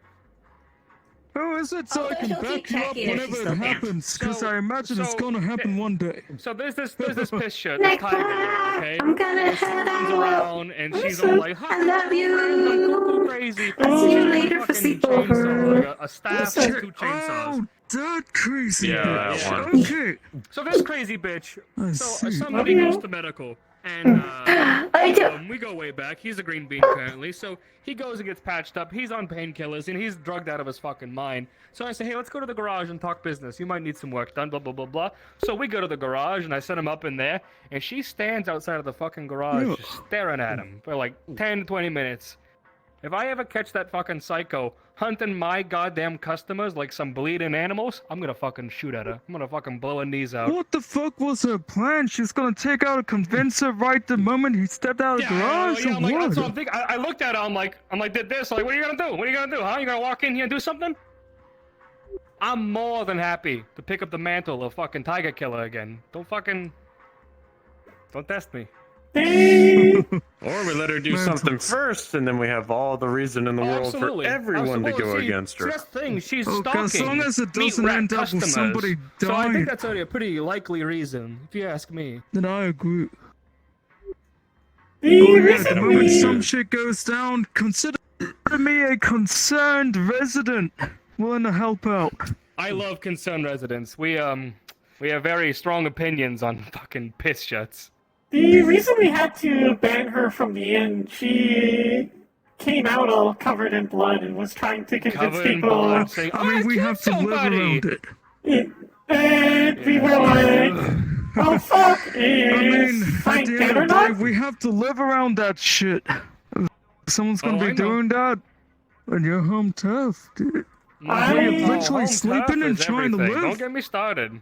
Who is it so I can She'll back keep you up checking if whenever she's it still happens? Because So- I imagine it's so- gonna happen one day. So there's this piss shirt, this Magpie, tiger girl, okay? I'm gonna And she head runs out. around and she's all like, I love you. I'm cuckoo crazy. I'll see you She's got a later for fucking sleepover. chainsaw, like a staff and two chainsaws. Oh, that crazy Yeah, bitch. that one. Okay. So this crazy bitch. I So see. somebody goes to medical, and I do. we go way back. He's a green bean currently, so he goes and gets patched up. He's on painkillers, and he's drugged out of his fucking mind. So I say, hey, let's go to the garage and talk business. You might need some work done, blah, blah, blah, blah. So we go to the garage, and I set him up in there, and she stands outside of the fucking garage just staring at him for like 10 to 20 minutes. If I ever catch that fucking psycho hunting my goddamn customers like some bleeding animals, I'm gonna fucking shoot at her. I'm gonna fucking blow her knees out. What the fuck was her plan? She's gonna take out a convincer right the moment he stepped out of the garage, I'm or like, what? that's what I'm thinking. I looked at her. I'm like, did this? Like, what are you gonna do? What are you gonna do? Huh? You gonna walk in here and do something? I'm more than happy to pick up the mantle of fucking Tiger Killer again. Don't test me. Or we let her do something first, and then we have all the reason in the world Absolutely. for everyone to go against her. See, that's the thing. She's Okay, stalking. as long as it meat doesn't rack end up with customers. somebody So I dying. think that's already a pretty likely reason, if you ask me. Then I agree. The Oh yeah, reason the moment we- some shit goes down, consider me a concerned resident willing to help out. I love concerned residents. We have very strong opinions on fucking piss shirts. The reason we had to ban her from the inn, she came out all covered in blood and was trying to convince Covered in people. blood, saying, I mean, we killed have to live somebody. around it. And we were like, oh fuck, I is mean, at Frank the dead end or of the day, not? we have to live around that shit. If someone's gonna Oh, be I know. doing that, then you're home tough, dude. I- We're literally Home sleeping turf and is trying to everything. live. Don't get me started.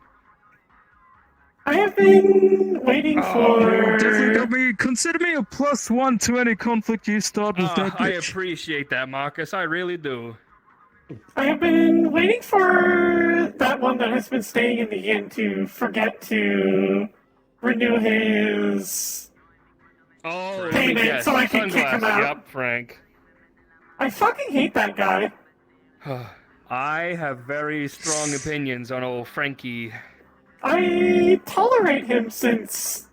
I have been waiting Definitely got for. me. Consider me a +1 to any conflict you start with that I bitch. appreciate that, Marcus. I really do. I have been waiting for that one that has been staying in the inn to forget to renew his. Oh, Payment, yes. so I can kick him Sunglasses. out. Yep, Frank. I fucking hate that guy. I have very strong opinions on old Frankie. I tolerate him since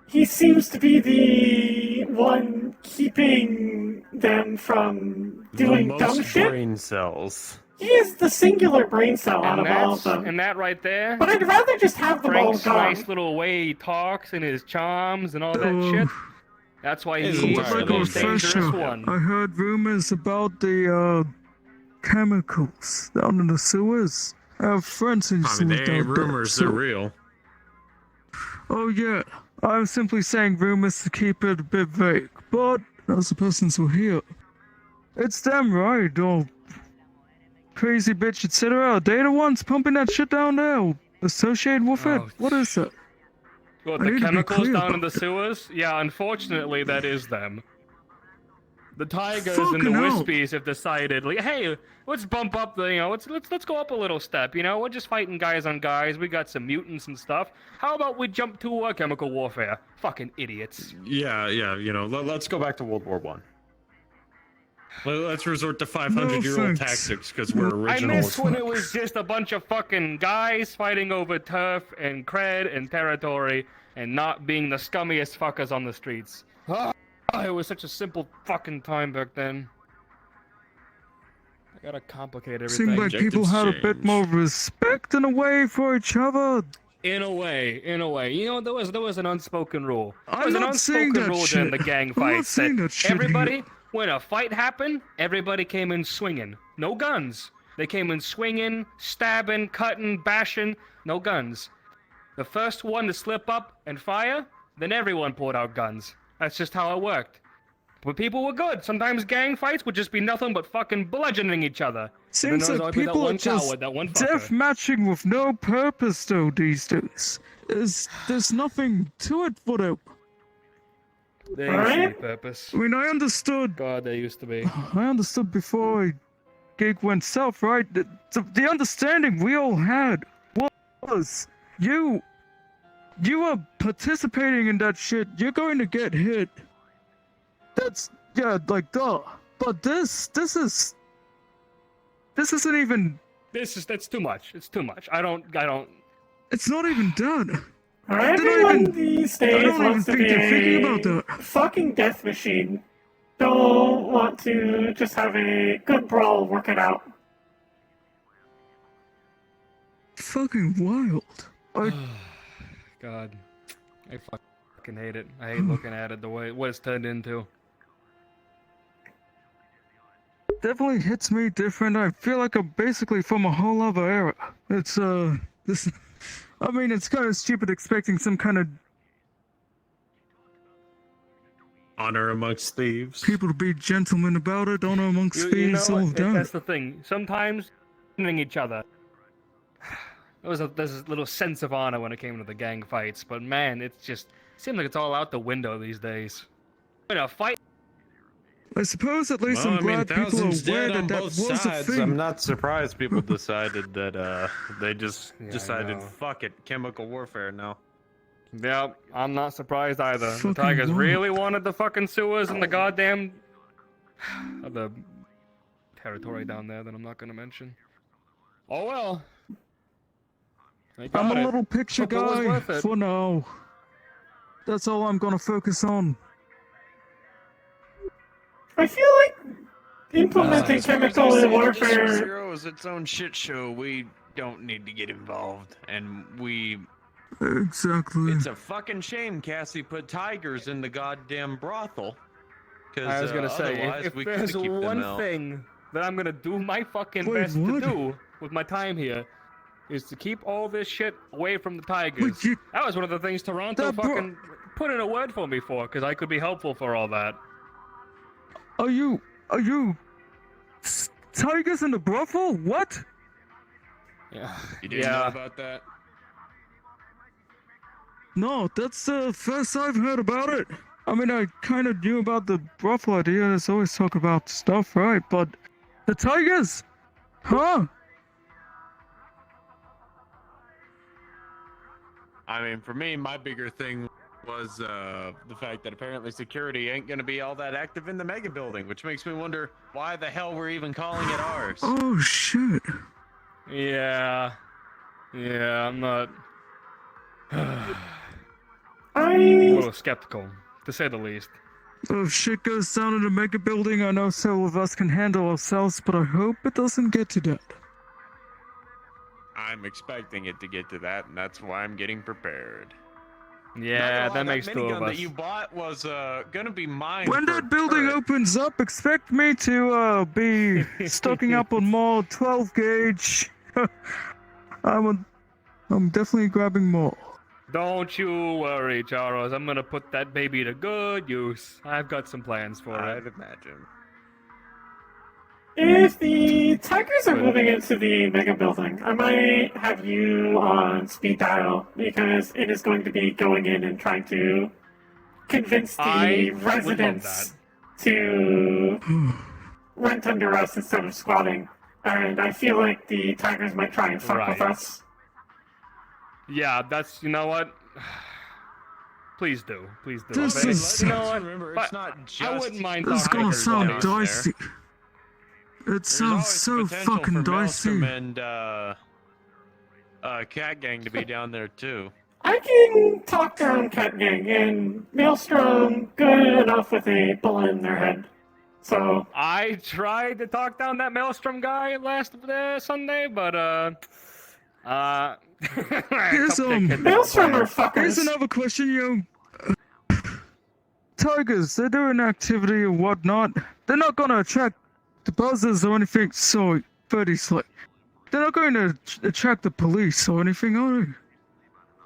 he seems to be the one keeping them from doing the dumb most shit. brain cells. He is the singular brain cell out And of all of them. and that right there, But I'd rather just have them all Frank's gone. nice little way he talks and his charms and all that Oh. shit. That's why He's he's entirely the Like a most dangerous refresher, one. I heard rumors about the chemicals down in the sewers. I have friends who used to live down there, so- real. Oh yeah, I'm simply saying rumors to keep it a bit vague, but as the persons who hear, it's damn right, or crazy bitch, etc. They the ones pumping that shit down there. Associated with it. What is that? What, I the need to be chemicals clear down in about the sewers? Yeah, unfortunately, that is them. The tigers and Fucking the hell. wispies have decided, like, hey, let's bump up the, let's go up a little step. We're just fighting guys on guys. We got some mutants and stuff. How about we jump to chemical warfare? Fucking idiots. Yeah, let's go back to World War One. Let's resort to 500-year-old tactics because we're original. I miss when it was just a bunch of fucking guys fighting over turf and cred and territory and not being the scummiest fuckers on the streets. It was such a simple fucking time back then. I gotta complicate everything. Seemed like people had a bit more respect in a way for each other. In a way. There was an unspoken rule. There I'm was an not saying unspoken that rule shit. during the gang I'm not fights saying that shit everybody, when a fight happened, everybody came in swinging. No guns. They came in swinging, stabbing, cutting, bashing. No guns. The first one to slip up and fire, then everyone pulled out guns. That's just how it worked. But people were good. Sometimes gang fights would just be nothing but fucking bludgeoning each other. Seems like people are just death matching with no purpose though these days. There's nothing to it for them. There used to be purpose. I mean, I understood. God, there used to be. I understood before a gig went south, right? The understanding we all had was you are participating in that shit. You're going to get hit. That's like duh. But this isn't even. That's too much. It's too much. I don't. It's not even done. Everyone these days wants to be thinking about a that. fucking death machine. Don't want to just have a good brawl, work it out. Fucking wild. God, I fucking hate it. I hate looking at it the way what it's turned into. Definitely hits me different. I feel like I'm basically from a whole other era. It's this. I mean, it's kind of stupid expecting some kind of honor amongst thieves. People to be gentlemen about it. Honor amongst thieves. All done. That's the thing. Sometimes hitting each other. There's a little sense of honor when it came to the gang fights, but man, it seems like it's all out the window these days. In a fight. I suppose at least I'm glad people are aware that that was a thing. I'm not surprised people decided that they just decided fuck it, chemical warfare now. Yeah, I'm not surprised either. Fucking the Tigers what? really wanted the fucking sewers and the goddamn the territory down there that I'm not gonna mention. Oh well. I'm a little picture Hope it was guy worth it. for now. That's all I'm gonna focus on. I feel like implementing chemical warfare. Zero is its own shit show. We don't need to get involved, and we. Exactly. It's a fucking shame Cassie put tigers in the goddamn brothel. I was gonna say, otherwise if we there's could've keep them one out. thing that I'm gonna do my fucking Wait, best what? to do with my time here, is to keep all this shit away from the Tigers. That was one of the things Toronto fucking put in a word for me for, because I could be helpful for all that. Are you Tigers in the brothel? What? Yeah. You didn't know about that? No, that's the first I've heard about it. I mean, I kind of knew about the brothel idea. There's always talk about stuff, right? But the Tigers? Huh? I mean, for me, my bigger thing was the fact that apparently security ain't gonna be all that active in the mega building, which makes me wonder why the hell we're even calling it ours. Oh, shit. Yeah, I'm not. A little skeptical, to say the least. Well, if shit goes down in the mega building, I know several of us can handle ourselves, but I hope it doesn't get to that. I'm expecting it to get to that, and that's why I'm getting prepared. Yeah, that makes two of minigun us. that you bought was gonna be mine. When for that building turret. opens up, expect me to be stocking up on more 12 gauge. I'm definitely grabbing more. Don't you worry, Charles. I'm gonna put that baby to good use. I've got some plans for I'd it. imagine. If the tigers are moving into the mega building, I might have you on speed dial because it is going to be going in and trying to convince the residents to rent under us instead of squatting. And I feel like the tigers might try and fuck with us. Yeah, you know what? Please do. Please do. This is... You know what? Remember, But it's not just... I woun't mind This is talking gonna to sound everybody. dicey. It There's sounds always so the potential fucking for dicey. Maelstrom and Cat Gang to be down there too. I can talk down Cat Gang and Maelstrom good enough with a bullet in their head. So I tried to talk down that Maelstrom guy last Sunday, but Here's Maelstrom are fuckers. Here's another question, yo. Tigers, they're doing activity or whatnot. They're not gonna attract the buzzers or anything. Sorry, 30 slick. They're not going to attract the police or anything, are they?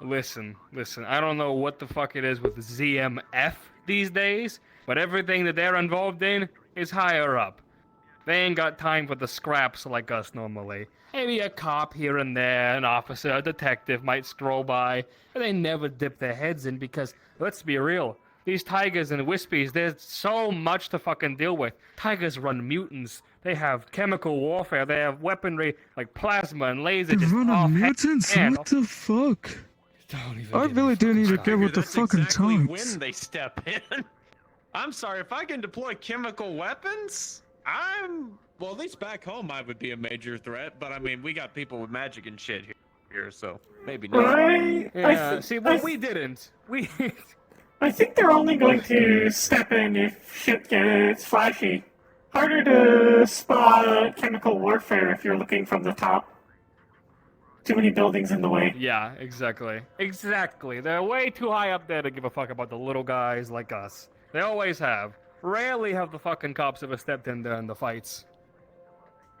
Listen. I don't know what the fuck it is with ZMF these days, but everything that they're involved in is higher up. They ain't got time for the scraps like us normally. Maybe a cop here and there, an officer, a detective might stroll by, but they never dip their heads in because, let's be real, these tigers and wispies, there's so much to fucking deal with. Tigers run mutants. They have chemical warfare. They have weaponry like plasma and laser. They're just running mutants? What the fuck? I really do need to get with the fucking times. When they step in. I'm sorry, if I can deploy chemical weapons, well, at least back home I would be a major threat, but I mean, we got people with magic and shit here, so maybe not. We didn't. I think they're only going to step in if shit gets flashy. Harder to spot chemical warfare if you're looking from the top. Too many buildings in the way. Yeah, exactly. They're way too high up there to give a fuck about the little guys like us. They always have. Rarely have the fucking cops ever stepped in there in the fights.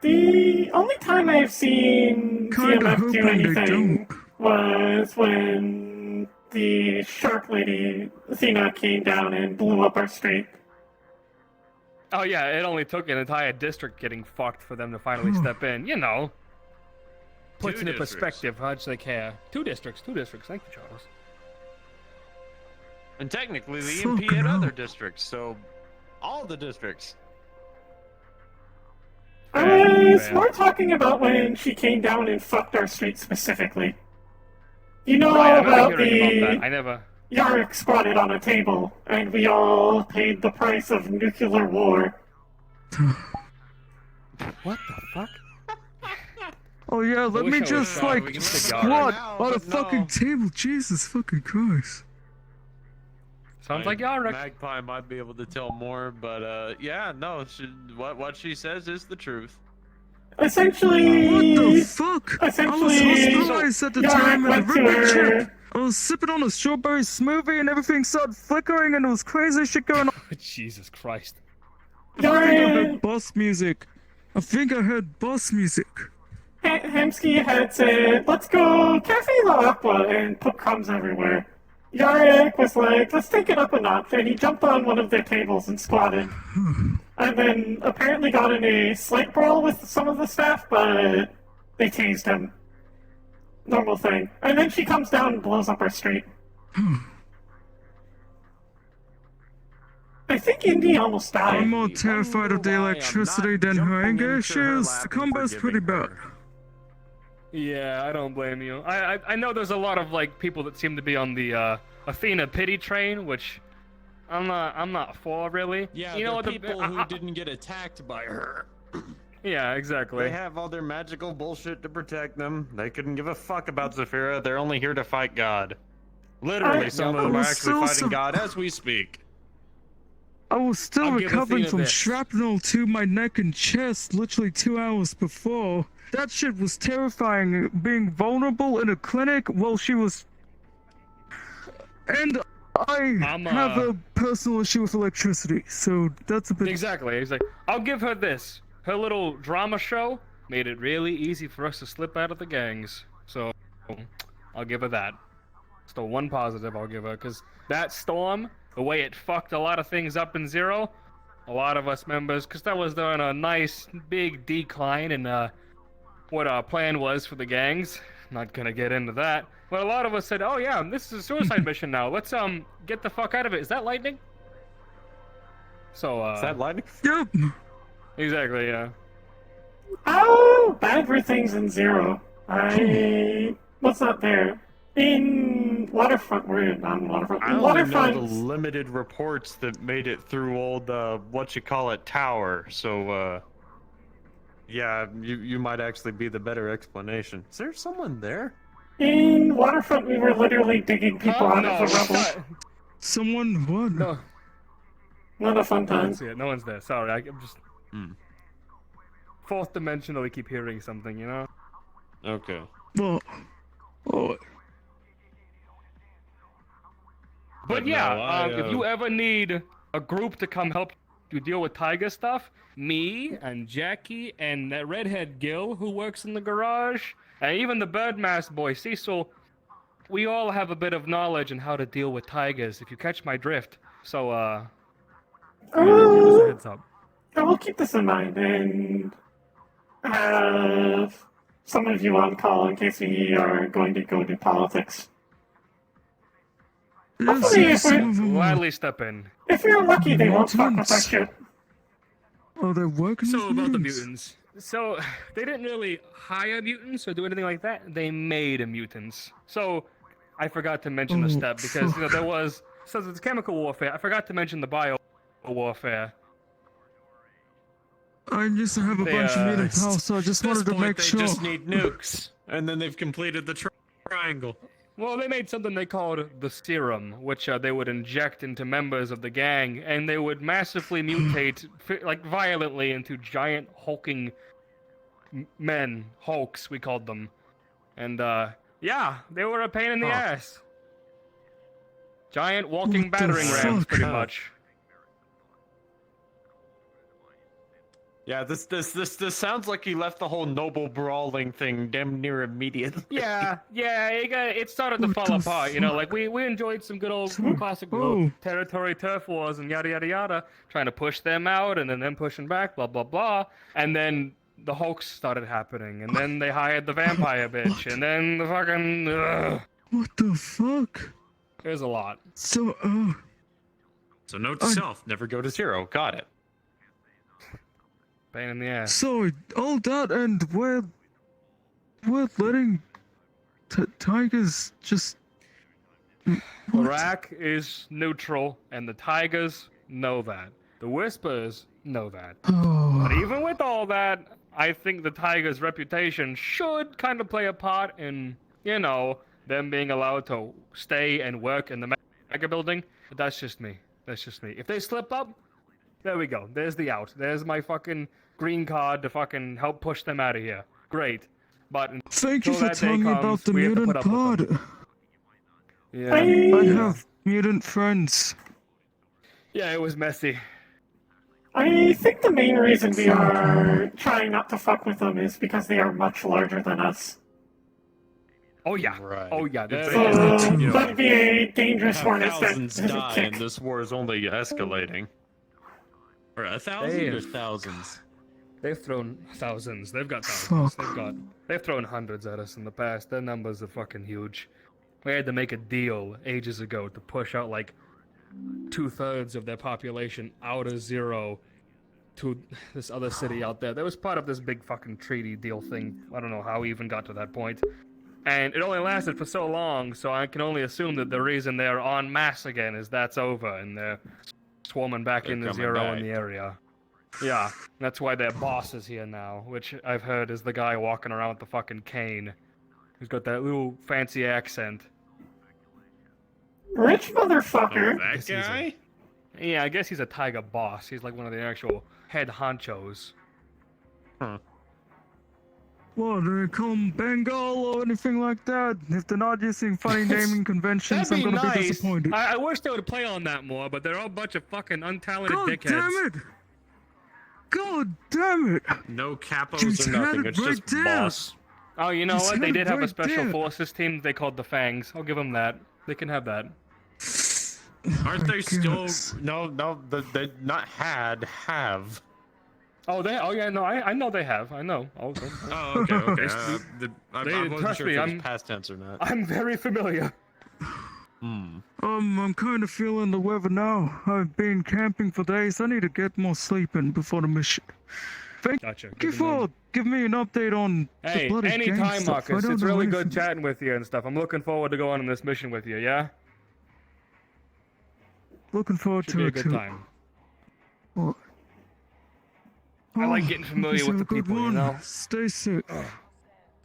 The only time I've seen ZMF do anything was when the shark lady, Athena, came down and blew up our street. Oh yeah, it only took an entire district getting fucked for them to finally step in. You know. Puts into perspective how much they care. Two districts. Thank you, Charles. And technically, the EMP had other districts, so all the districts. I was more talking about when she came down and fucked our street specifically. You know about the... I never... Yarrick squatted on a table, and we all paid the price of nuclear war. What the fuck? Oh yeah, let me just like squat on a fucking table. Jesus fucking Christ. Sounds like Yarrick. Magpie might be able to tell more, but yeah, no, what she says is the truth. Essentially... What the fuck? I was hospitalized at the time and I ripped my chip. I was sipping on a strawberry smoothie and everything started flickering and there was crazy shit going on. Jesus Christ. I think I heard boss music. Hemsky had said, let's go Cafe La Aqua and put crumbs everywhere. Yarrick was like, let's take it up a notch, and he jumped on one of their tables and squatted. And then apparently got in a slight brawl with some of the staff, but they tased him. Normal thing. And then she comes down and blows up our street. I think Indy almost died. I'm more terrified of the electricity than her anger issues. The combo's pretty bad. Yeah, I don't blame you. I know there's a lot of like people that seem to be on the Athena pity train, which I'm not for really. Yeah, you know the people who didn't get attacked by her. Yeah, exactly. They have all their magical bullshit to protect them. They couldn't give a fuck about Zephyra. They're only here to fight God. Literally, some of them are actually fighting God as we speak. I was still recovering from shrapnel to my neck and chest literally 2 hours before. That shit was terrifying, being vulnerable in a clinic while she was... And I have a personal issue with electricity, so that's a bit... Exactly. He's like, I'll give her this. Her little drama show made it really easy for us to slip out of the gangs. So, I'll give her that. It's the one positive I'll give her, because that storm, the way it fucked a lot of things up in Zero, a lot of us members, because that was during a nice big decline in what our plan was for the gangs. Not gonna get into that. But a lot of us said, oh yeah, this is a suicide mission now. Let's get the fuck out of it. Is that lightning? So Is that lightning? Yep. Exactly, yeah. Oh, bad for things in Zero. What's not there? In Waterfront, we're on Waterfront. I In only know Waterfront. the limited reports that made it through old tower. So yeah, you might actually be the better explanation. Is there someone there? In Waterfront, we were literally digging people out no, of the rubble. Someone what? No. Not a fun No time. one's here. No one's there. Sorry, I'm just... Fourth dimensional, we keep hearing something, you know? Okay. Well, oh, But no, yeah, if you I ever need a group to come help you deal with Tiger stuff, me and Jackie and that redhead Gil who works in the garage, and even the Birdmask boy Cecil, we all have a bit of knowledge on how to deal with tigers, if you catch my drift. So, give us a heads up. I will keep this in mind and have some of you on call in case we are going to go to politics. Hopefully, if we're, Gladly step in. if we're lucky, they won't fuck with our Mutants. shit. are they working So with about the mutants? mutants. So they didn't really hire mutants or do anything like that. They made mutants. So I forgot to mention the Oh, step because fuck. there was so it's chemical warfare. I forgot to mention the bio warfare. I used to have a They, bunch of mutant At pals, so I just this wanted to point, make they sure. just need nukes, and then they've completed the triangle. Well, they made something they called the serum, which they would inject into members of the gang, and they would massively mutate, like violently, into giant hulking men, hulks we called them, and yeah, they were a pain in the ass. Giant walking What the battering rams, fuck? pretty much. Yeah, this sounds like he left the whole noble brawling thing damn near immediately. Yeah, it started to What fall the apart, you know, fuck? like we enjoyed some good old classic Oh. territory turf wars and yada yada yada, trying to push them out and then them pushing back, blah blah blah, and then the Hulks started happening, and then they hired the vampire bitch, and then the fucking What the fuck? there's a lot. So, So note to self: never go to zero. Got it. Pain in the ass. so all that, and we're letting tigers just. Iraq is neutral, and the Tigers know that. The Whispers know that. Oh. But even with all that, I think the Tigers' reputation should kind of play a part in, you know, them being allowed to stay and work in the mega building. But that's just me. That's just me. If they slip up, there we go. There's the out. There's my fucking green card to fucking help push them out of here. Great. But Thank you until for that day telling me comes, about the we have to mutant put up with them. pod. Yeah. I have mutant friends. Yeah, it was messy. I think the main reason we are trying not to fuck with them is because they are much larger than us. Oh yeah. Right. Oh yeah. If They're- So you know, that'd be a dangerous have hornet's thousands nest die, kick. and this war is only escalating. Or 1,000 or Damn. thousands? They've thrown thousands. They've got thousands. They've thrown hundreds at us in the past. Their numbers are fucking huge. We had to make a deal ages ago to push out like 2/3 of their population out of zero to this other city out there. That was part of this big fucking treaty deal thing. I don't know how we even got to that point. And it only lasted for so long, so I can only assume that the reason they're en masse again is that's over and they're swarming back They're into coming zero back. in the area. Yeah, that's why their boss is here now, which I've heard is the guy walking around with the fucking cane. Who's got that little fancy accent. Rich motherfucker. Oh, that Guess he's a- guy? Yeah, I guess he's a tiger boss. He's like one of the actual head honchos. What, do they call them Bengal or anything like that? If they're not using funny naming conventions, I'm That'd be gonna be nice. disappointed. I wish they would play on that more, but they're all a bunch of fucking untalented God dickheads. damn it! God damn it! No capos Just or had nothing. it It's right just there. boss. Oh, you know Just what? They had it did have a right special there. forces team they called the Fangs. I'll give them that. They can have that. Aren't they still? Goodness. No, they not have. Oh, oh yeah, no, I know they have. I know. Oh, Oh, okay, okay. I wasn't trust sure me, if it was I'm- past tense or not. I'm very familiar. I'm kind of feeling the weather now. I've been camping for days. I need to get more sleep in before the mission. Thank Gotcha. you for giving me an update on Hey, the bloody gang anytime, stuff. I Marcus. don't It's know really anything. good chatting with you and stuff. I'm looking forward to going on this mission with you. Yeah. Looking forward Should to be a it good too. time. Well, I like oh, getting familiar have with a the good people. You one. know. Stay safe.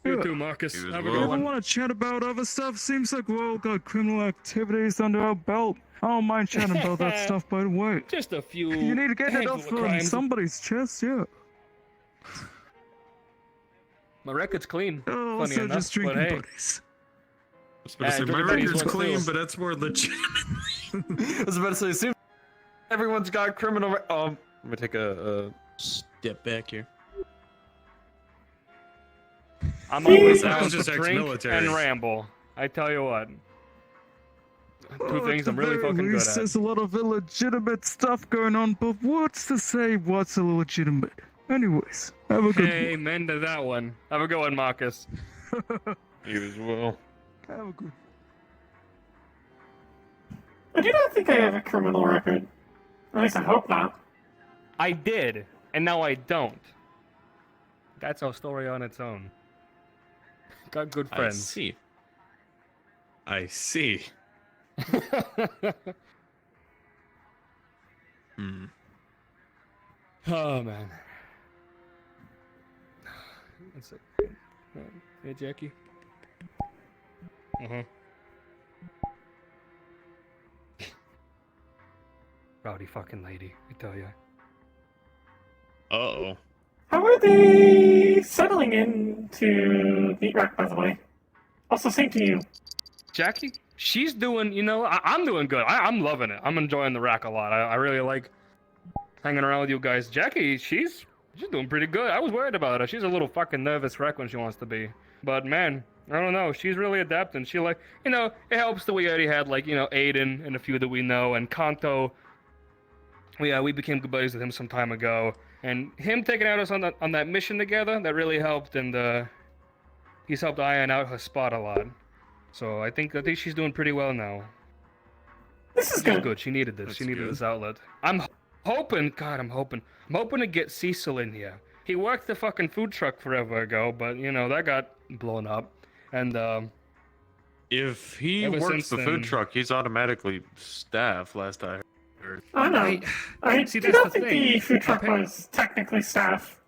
You Yeah. too, Marcus. You as Have a well. good I one. want to chat about other stuff. Seems like we all got criminal activities under our belt. I don't mind chatting about that stuff, by the way. Just a few. You need to get it handful off of crimes. somebody's chest, yeah. My record's clean. Oh, funny also enough, just but drinking hey. buddies. I was about to say, my everybody's record's one clean, too. but that's more legitimate. I was about to say, seems everyone's got criminal. I'm gonna take a step back here. I'm always That down was to just drink ex-military. and ramble. I tell you what. Two Oh, things at the I'm really very fucking good least, at. There's a lot of illegitimate stuff going on, but what's to say what's illegitimate? Anyways, have a good Amen to that one. Have a good one, Marcus. You as well. one. Have a good I do not think I have a criminal record. At least I hope not. I did, and now I don't. That's a story on its own. Got good I friends. see. I see. Oh man. That's it. Hey, Jackie. Rowdy fucking lady, I tell ya. Uh-oh. How are they settling into Meat Rack, by the way? Also, same to you. Jackie, she's doing, I'm doing good. I'm loving it. I'm enjoying the rack a lot. I really like hanging around with you guys. Jackie, she's doing pretty good. I was worried about her. She's a little fucking nervous wreck when she wants to be. But man, I don't know. She's really adapting. She it helps that we already had Aiden and a few that we know, and Kanto. We became good buddies with him some time ago. And him taking out us on that mission together, that really helped, and he's helped iron out her spot a lot. So I think she's doing pretty well now. This is She's good. good. She needed this. She needed this outlet. I'm hoping to get Cecil in here. He worked the fucking food truck forever ago, but that got blown up. And If he Ever works since the then- food truck, he's automatically staff, last I heard. I know. I See, do that's not the think thing. the food truck was technically staff.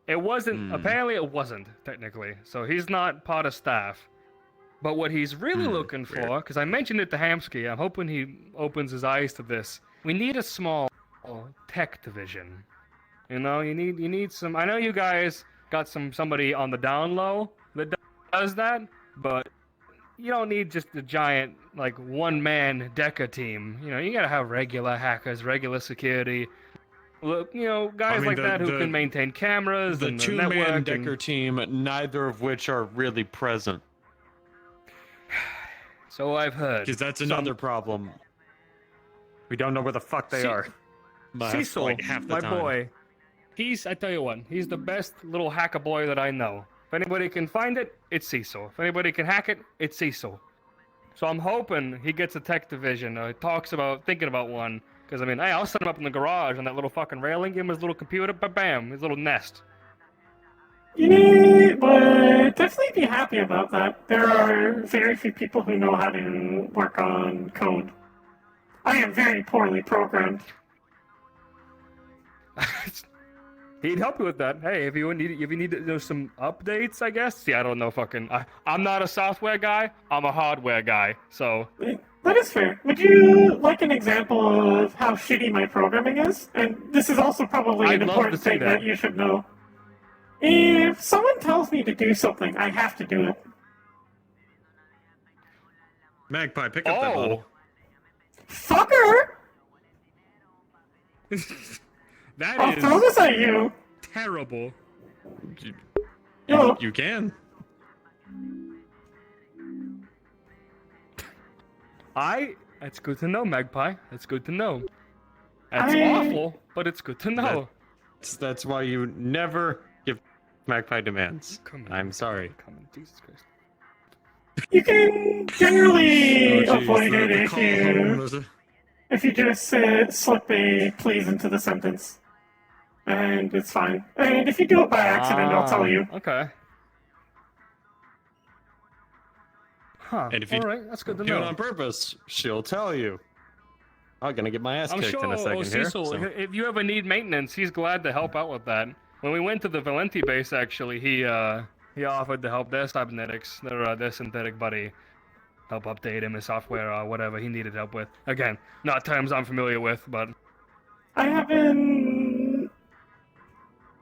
it wasn't. Apparently, it wasn't technically. So he's not part of staff. But what he's really looking for, because I mentioned it to Hamsky, I'm hoping he opens his eyes to this. We need a small tech division. You need some. I know you guys got somebody on the down low that does that, but you don't need just a giant one-man Deca team. You gotta have regular hackers, regular security. Look, guys like that who can maintain cameras The and the two-man network. Decker team, neither of which are really present. So I've heard. Because that's another problem. We don't know where the fuck they are. Cecil, half the my time. boy, I tell you what, he's the best little hacker boy that I know. If anybody can find it, it's Cecil. If anybody can hack it, it's Cecil. So I'm hoping he gets a tech division. Thinking about one. Because, hey, I'll set him up in the garage on that little fucking railing, give him his little computer, bam, his little nest. You would definitely be happy about that. There are very few people who know how to work on code. I am very poorly programmed. He'd help you with that. Hey, if you need some updates, I guess. See, I don't know I'm not a software guy. I'm a hardware guy. So That is fair. Would you like an example of how shitty my programming is? And this is also probably I'd an love to important see thing that. that you should know. If someone tells me to do something, I have to do it. Magpie, pick up that bottle. Fucker! That I'll is throw this at you! terrible. Yo. You can. That's good to know, Magpie. That's good to know. That's I- awful, but it's good to know. That's why you never give Magpie demands. Come on. I'm sorry. Come on, Jesus Christ. You can generally Oh, geez, avoid it the if call home was if you just slip a please into the sentence, and it's fine. And if you do it by accident, I'll tell you. Okay. Huh. And if you Alright, that's good to do it know. on purpose, she'll tell you. I'm gonna get my ass I'm kicked sure in a second here. Cecil, so- if you ever need maintenance, he's glad to help out with that. When we went to the Valenti base, actually, he offered to help their cybernetics, their synthetic buddy, help update him his software or whatever he needed help with. Again, not terms I'm familiar with, but I have been,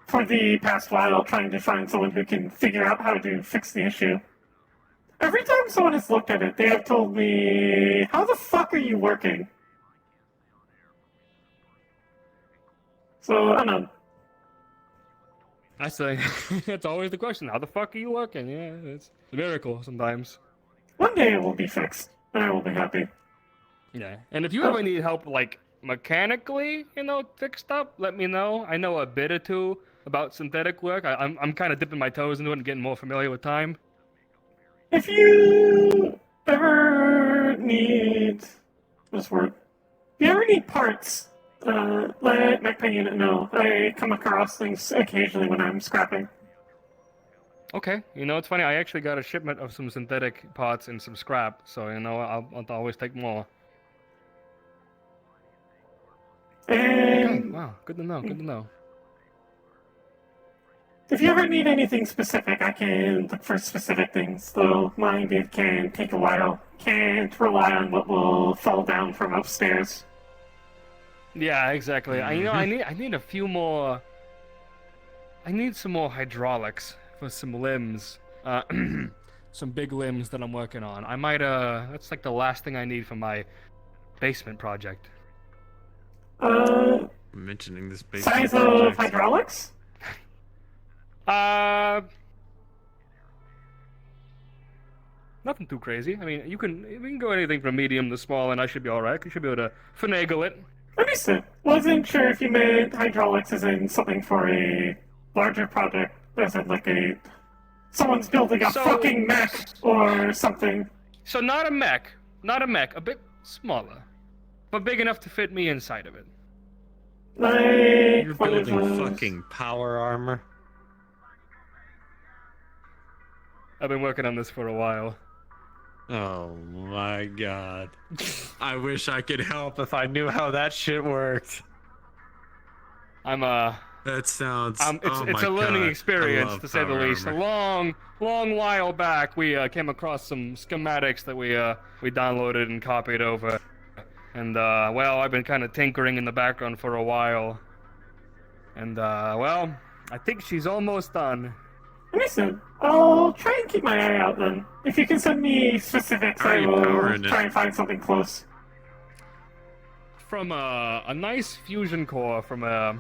for the past while, trying to find someone who can figure out how to fix the issue. Every time someone has looked at it, they have told me, "How the fuck are you working?" So, I don't know. that's that's always the question. How the fuck are you working? Yeah, it's a miracle sometimes. One day it will be fixed, and I will be happy. Yeah, and if you ever need help, like, mechanically, fixed up, let me know. I know a bit or two about synthetic work. I'm kind of dipping my toes into it and getting more familiar with time. If you ever need this word, if you ever need parts, let Magpie unit know. I come across things occasionally when I'm scrapping. Okay, it's funny. I actually got a shipment of some synthetic parts and some scrap, so I'll always take more. Okay, And wow, good to know. Good to know. if you ever need anything specific, I can look for specific things. Though mind it can take a while. Can't rely on what will fall down from upstairs. Yeah, exactly. I need a few more. I need some more hydraulics for some limbs. Some big limbs that I'm working on. I might that's like the last thing I need for my basement project. Mentioning this basement Size of project. hydraulics? Nothing too crazy. I mean, we can go anything from medium to small, and I should be all right. You should be able to finagle it. Understood. Wasn't sure if you meant hydraulics as in something for a larger project, as in like someone's building a fucking mech or something. So not a mech, a bit smaller, but big enough to fit me inside of it. Like You're one of building those- fucking power armor. I've been working on this for a while. Oh my god. I wish I could help if I knew how that shit worked. That sounds. It's a learning experience, to say the least. A long while back, we came across some schematics that we downloaded and copied over, and well, I've been kind of tinkering in the background for a while, and well, I think she's almost done. Listen, I'll try and keep my eye out then. If you can send me specifics, I will try and find something close. From a nice fusion core from a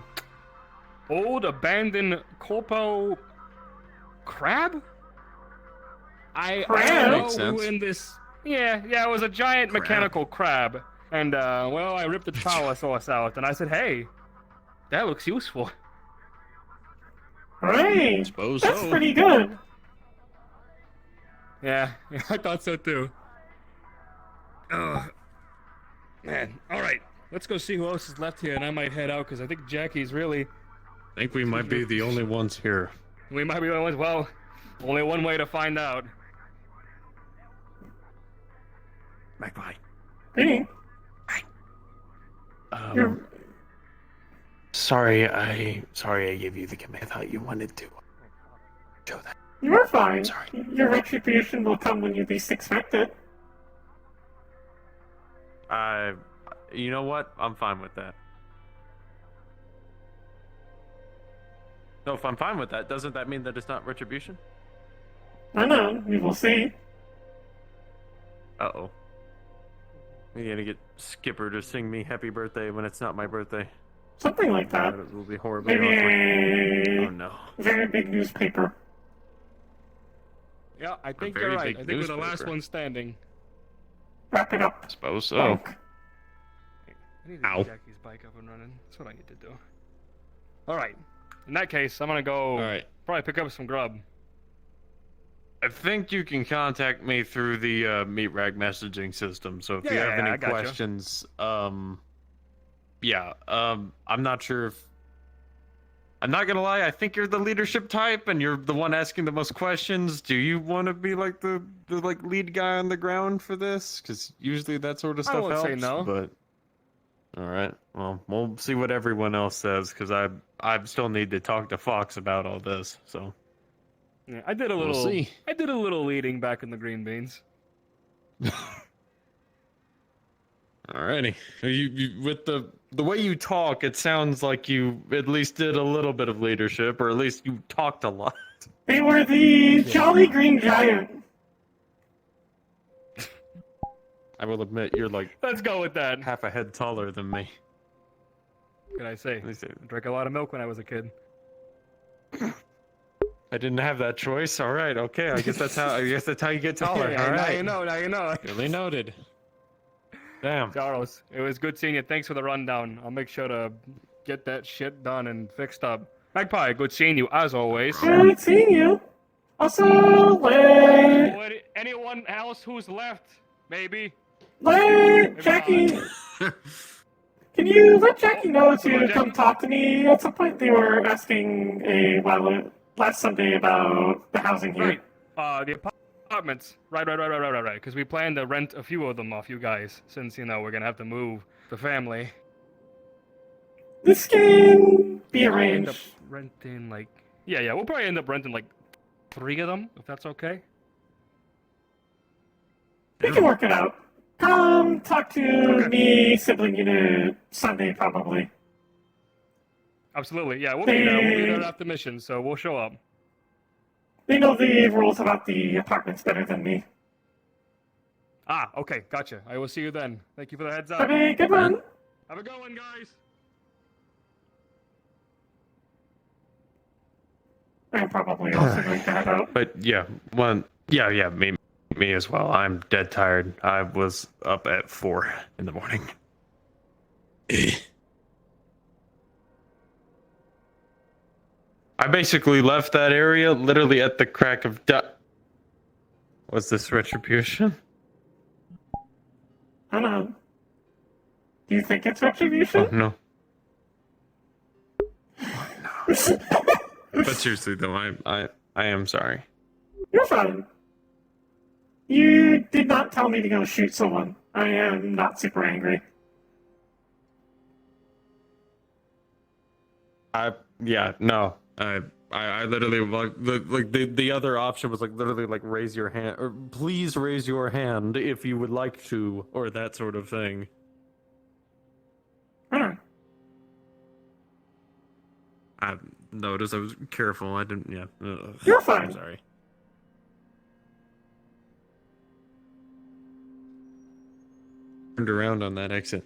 old abandoned corpo crab. I know Makes we sense. were in this. Yeah, it was a giant mechanical crab, and well, I ripped its power source out, and I said, hey, that looks useful. Right, Suppose that's so. pretty good. Yeah, I thought so too. Oh, man. All right, let's go see who else is left here, and I might head out because I think Jackie's really. I think we might be the only ones here. We might be the only ones. Well, only one way to find out. Magpie. Hey, you're Sorry I gave you the command. I thought you wanted to show that. you're fine. Sorry. Your retribution will come when you least expect it. You know what? I'm fine with that. No, if I'm fine with that, doesn't that mean that it's not retribution? I know, we will see. Uh-oh. You're gonna get Skipper to sing me happy birthday when it's not my birthday. Something like that. It will be horribly Maybe awkward. a Oh no. very big newspaper. Yeah, I think very you're right. big I think we're the last newspaper. one standing. wrapping up. I suppose so. Bunk. I need to Ow. get Jackie's bike up and running. That's what I need to do. Alright. In that case, I'm gonna go Alright. probably pick up some grub. I think you can contact me through the meat rag messaging system. So if you have I any gotcha. questions, I'm not sure if. I'm not gonna lie. I think you're the leadership type, and you're the one asking the most questions. Do you want to be like the like lead guy on the ground for this? Because usually that sort of I stuff won't helps. say no. But all right, well, we'll see what everyone else says. Because I still need to talk to Fox about all this. So. Yeah, I did a We'll little. see. I did a little leading back in the green beans. Alrighty. You with the way you talk, it sounds like you at least did a little bit of leadership, or at least you talked a lot. They were the Jolly Green Giant. I will admit, you're like Let's go with that. half a head taller than me. What can I say? Let me see. I drank a lot of milk when I was a kid. I didn't have that choice. All right, okay. I guess that's how you get taller. Yeah, All now right. you know. Now you know. Duly noted. Damn. Charles, it was good seeing you. Thanks for the rundown. I'll make sure to get that shit done and fixed up. Magpie, good seeing you as always. Good seeing you. Also, Anyone else who's left? Maybe. let Jackie. Can you let Jackie know to come talk to me? At some point, they were asking last Sunday about the housing here. Right. The apartments. Right. Because we plan to rent a few of them off you guys, since we're gonna have to move the family. This can be We'll end up arranged. renting we'll probably end up renting 3 of them, if that's okay. We can work it out. Come talk to me, Sibling Unit, Sunday probably. Absolutely, yeah, we'll be there. We'll be there after mission, so we'll show up. They know the rules about the apartments better than me. Ah, okay, gotcha. I will see you then. Thank you for the heads up. Have a good one. Have a good one, guys. I'm probably also going to head out. But yeah, me as well. I'm dead tired. I was up at 4 in the morning. I basically left that area literally at the crack of dawn. Was this retribution? I don't know. Do you think it's retribution? Oh no. But seriously though, I am sorry. You're fine. You did not tell me to go shoot someone. I am not super angry. I literally like the other option was literally raise your hand or please raise your hand if you would like to, or that sort of thing. Alright. I noticed I was careful. I didn't. Yeah. You're fine. I'm sorry. Turned around on that exit.